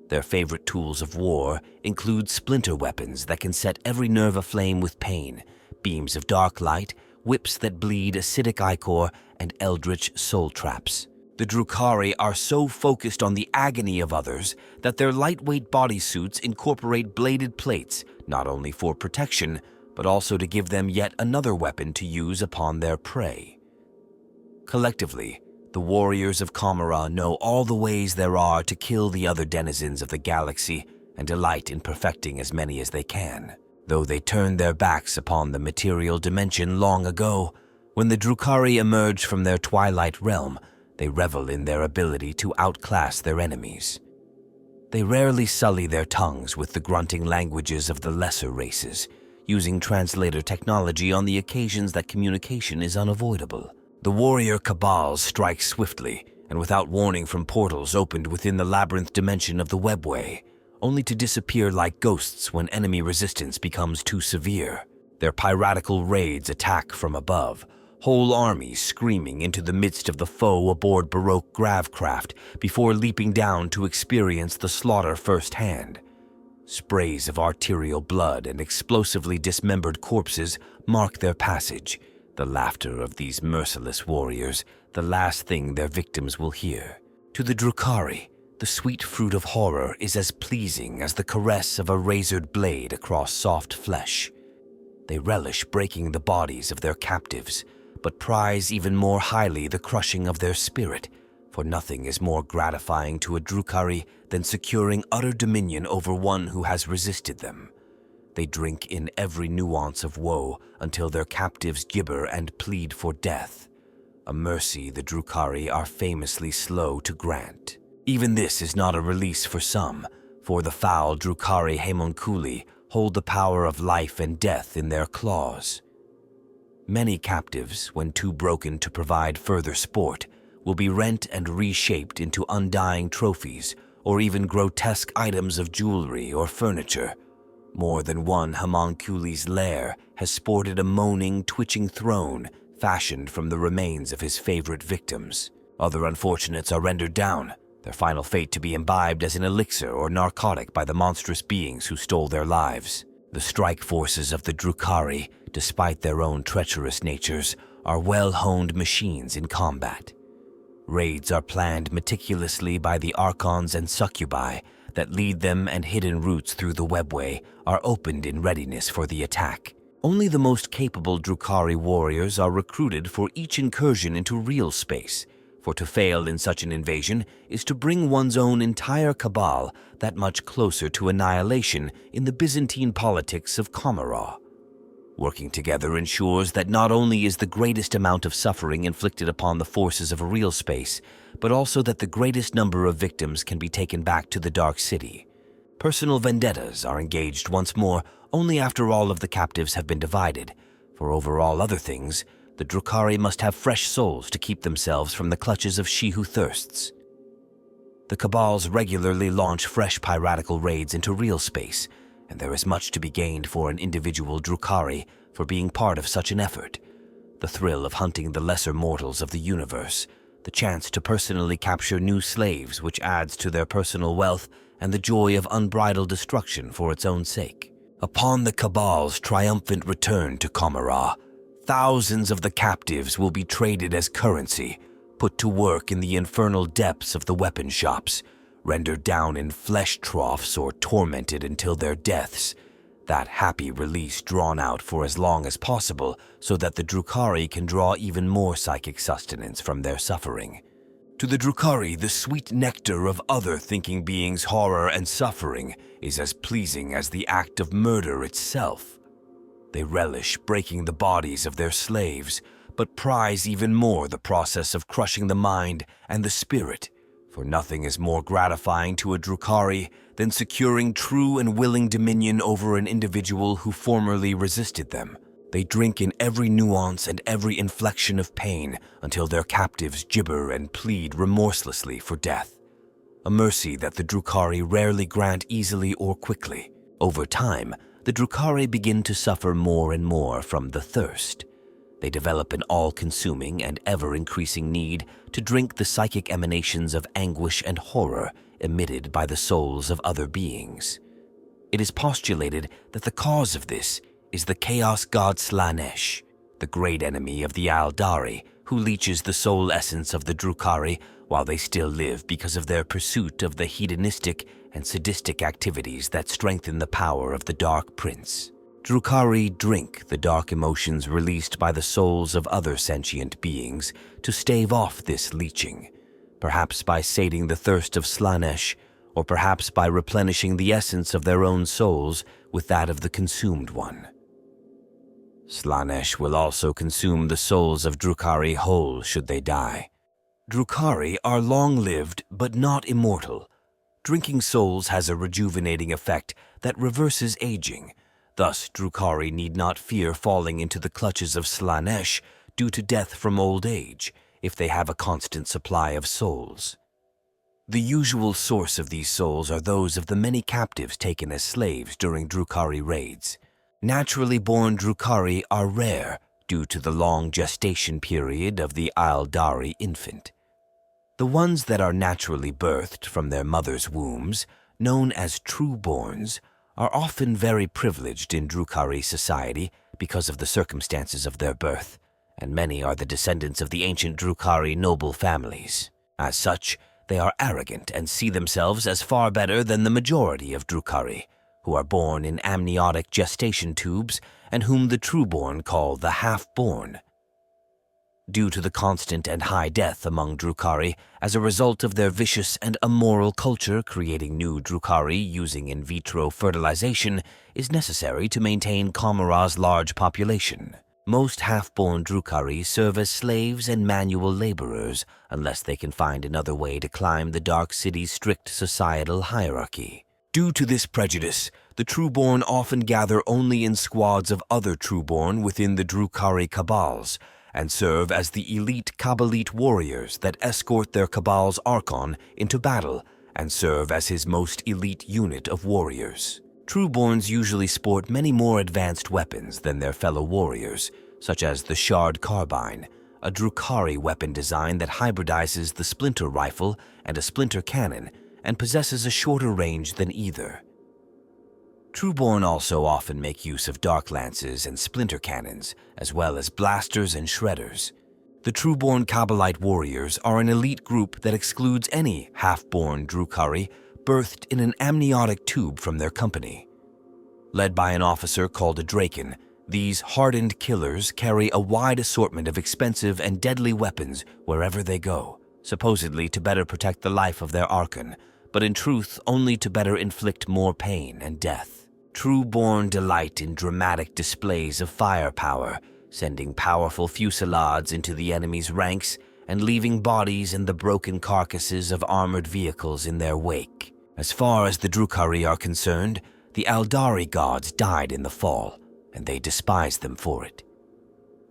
Speaker 2: Their favorite tools of war include splinter weapons that can set every nerve aflame with pain, beams of dark light, whips that bleed acidic ichor, and eldritch soul traps. The Drukhari are so focused on the agony of others that their lightweight bodysuits incorporate bladed plates, not only for protection, but also to give them yet another weapon to use upon their prey. Collectively, the warriors of Kamara know all the ways there are to kill the other denizens of the galaxy and delight in perfecting as many as they can. Though they turned their backs upon the material dimension long ago, when the Drukhari emerge from their twilight realm, they revel in their ability to outclass their enemies. They rarely sully their tongues with the grunting languages of the lesser races, using translator technology on the occasions that communication is unavoidable. The warrior Kabal strikes swiftly and without warning from portals opened within the labyrinth dimension of the webway, only to disappear like ghosts when enemy resistance becomes too severe. Their piratical raids attack from above, whole armies screaming into the midst of the foe aboard Baroque gravcraft before leaping down to experience the slaughter firsthand. Sprays of arterial blood and explosively dismembered corpses mark their passage, the laughter of these merciless warriors, the last thing their victims will hear. To the Drukhari, the sweet fruit of horror is as pleasing as the caress of a razored blade across soft flesh. They relish breaking the bodies of their captives, but prize even more highly the crushing of their spirit, for nothing is more gratifying to a Drukhari than securing utter dominion over one who has resisted them. They drink in every nuance of woe until their captives gibber and plead for death, a mercy the Drukhari are famously slow to grant. Even this is not a release for some, for the foul Drukhari Homunculi hold the power of life and death in their claws. Many captives, when too broken to provide further sport, will be rent and reshaped into undying trophies or even grotesque items of jewelry or furniture. More than one homunculi's lair has sported a moaning, twitching throne fashioned from the remains of his favorite victims. Other unfortunates are rendered down, their final fate to be imbibed as an elixir or narcotic by the monstrous beings who stole their lives. The strike forces of the Drukhari, despite their own treacherous natures, are well-honed machines in combat. Raids are planned meticulously by the Archons and succubi that lead them, and hidden routes through the webway are opened in readiness for the attack. Only the most capable Drukhari warriors are recruited for each incursion into Realspace, for to fail in such an invasion is to bring one's own entire cabal that much closer to annihilation in the Byzantine politics of Kamara. Working together ensures that not only is the greatest amount of suffering inflicted upon the forces of a Realspace, but also that the greatest number of victims can be taken back to the Dark City. Personal vendettas are engaged once more only after all of the captives have been divided, for over all other things, the Drukhari must have fresh souls to keep themselves from the clutches of She Who Thirsts. The Cabals regularly launch fresh piratical raids into Realspace, and there is much to be gained for an individual Drukhari for being part of such an effort. The thrill of hunting the lesser mortals of the universe, the chance to personally capture new slaves, which adds to their personal wealth and the joy of unbridled destruction for its own sake. Upon the Kabal's triumphant return to Kamara, thousands of the captives will be traded as currency, put to work in the infernal depths of the weapon shops, rendered down in flesh troughs or tormented until their deaths, that happy release drawn out for as long as possible so that the Drukhari can draw even more psychic sustenance from their suffering. To the Drukhari, the sweet nectar of other thinking beings' horror and suffering is as pleasing as the act of murder itself. They relish breaking the bodies of their slaves, but prize even more the process of crushing the mind and the spirit, for nothing is more gratifying to a Drukhari than securing true and willing dominion over an individual who formerly resisted them. They drink in every nuance and every inflection of pain until their captives gibber and plead remorselessly for death, a mercy that the Drukhari rarely grant easily or quickly. Over time, the Drukhari begin to suffer more and more from the thirst. They develop an all-consuming and ever-increasing need to drink the psychic emanations of anguish and horror emitted by the souls of other beings. It is postulated that the cause of this is the chaos god Slaanesh, the great enemy of the Aeldari, who leeches the soul essence of the Drukhari while they still live because of their pursuit of the hedonistic and sadistic activities that strengthen the power of the Dark Prince. Drukhari drink the dark emotions released by the souls of other sentient beings to stave off this leeching, perhaps by sating the thirst of Slaanesh, or perhaps by replenishing the essence of their own souls with that of the consumed one. Slaanesh will also consume the souls of Drukhari whole should they die. Drukhari are long-lived but not immortal. Drinking souls has a rejuvenating effect that reverses aging. Thus, Drukhari need not fear falling into the clutches of Slaanesh due to death from old age, if they have a constant supply of souls. The usual source of these souls are those of the many captives taken as slaves during Drukhari raids. Naturally born Drukhari are rare due to the long gestation period of the Aeldari infant. The ones that are naturally birthed from their mother's wombs, known as Trueborns, are often very privileged in Drukhari society because of the circumstances of their birth, and many are the descendants of the ancient Drukhari noble families. As such, they are arrogant and see themselves as far better than the majority of Drukhari, who are born in amniotic gestation tubes and whom the Trueborn call the half-born. Due to the constant and high death among Drukhari as a result of their vicious and immoral culture, creating new Drukhari using in vitro fertilization is necessary to maintain Kamara's large population. Most half-born Drukhari serve as slaves and manual laborers unless they can find another way to climb the Dark City's strict societal hierarchy. Due to this prejudice, the Trueborn often gather only in squads of other Trueborn within the Drukhari Kabals, and serve as the elite Kabalite warriors that escort their Kabal's Archon into battle and serve as his most elite unit of warriors. Trueborns usually sport many more advanced weapons than their fellow warriors, such as the Shard Carbine, a Drukhari weapon design that hybridizes the Splinter Rifle and a Splinter Cannon and possesses a shorter range than either. Trueborn also often make use of dark lances and splinter cannons, as well as blasters and shredders. The Trueborn Kabalite warriors are an elite group that excludes any half-born Drukhari birthed in an amniotic tube from their company. Led by an officer called a Draken, these hardened killers carry a wide assortment of expensive and deadly weapons wherever they go, supposedly to better protect the life of their Archon, but in truth only to better inflict more pain and death. Trueborn delight in dramatic displays of firepower, sending powerful fusillades into the enemy's ranks and leaving bodies and the broken carcasses of armored vehicles in their wake. As far as the Drukhari are concerned, the Aeldari gods died in the fall, and they despised them for it.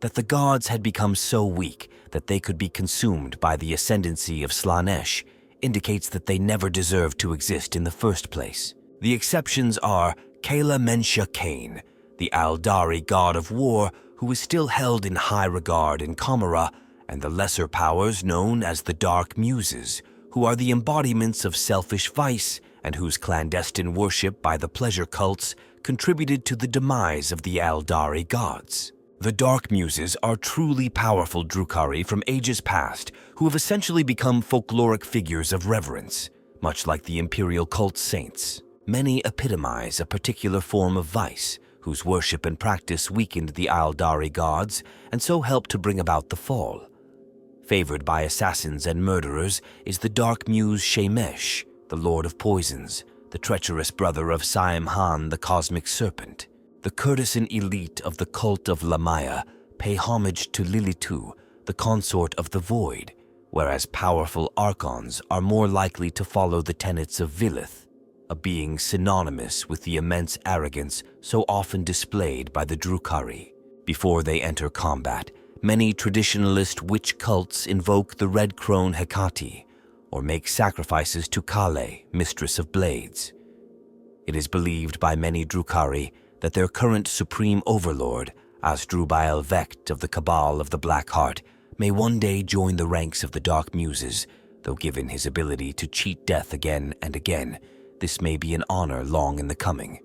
Speaker 2: That the gods had become so weak that they could be consumed by the ascendancy of Slaanesh indicates that they never deserved to exist in the first place. The exceptions are Kala Mensha Kane, the Aeldari god of war who is still held in high regard in Kamara, and the lesser powers known as the Dark Muses, who are the embodiments of selfish vice and whose clandestine worship by the pleasure cults contributed to the demise of the Aeldari gods. The Dark Muses are truly powerful Drukhari from ages past who have essentially become folkloric figures of reverence, much like the imperial cult saints. Many epitomize a particular form of vice, whose worship and practice weakened the Aeldari gods and so helped to bring about the fall. Favored by assassins and murderers is the Dark Muse Shemesh, the Lord of Poisons, the treacherous brother of Saimhan the Cosmic Serpent. The courtesan elite of the cult of Lamaya pay homage to Lilitu, the consort of the Void, whereas powerful Archons are more likely to follow the tenets of Vilith, a being synonymous with the immense arrogance so often displayed by the Drukhari. Before they enter combat, many traditionalist witch cults invoke the red crone Hecate, or make sacrifices to Kale, mistress of blades. It is believed by many Drukhari that their current supreme overlord, Asdrubael Vect of the Kabal of the Black Heart, may one day join the ranks of the Dark Muses, though given his ability to cheat death again and again, this may be an honor long in the coming.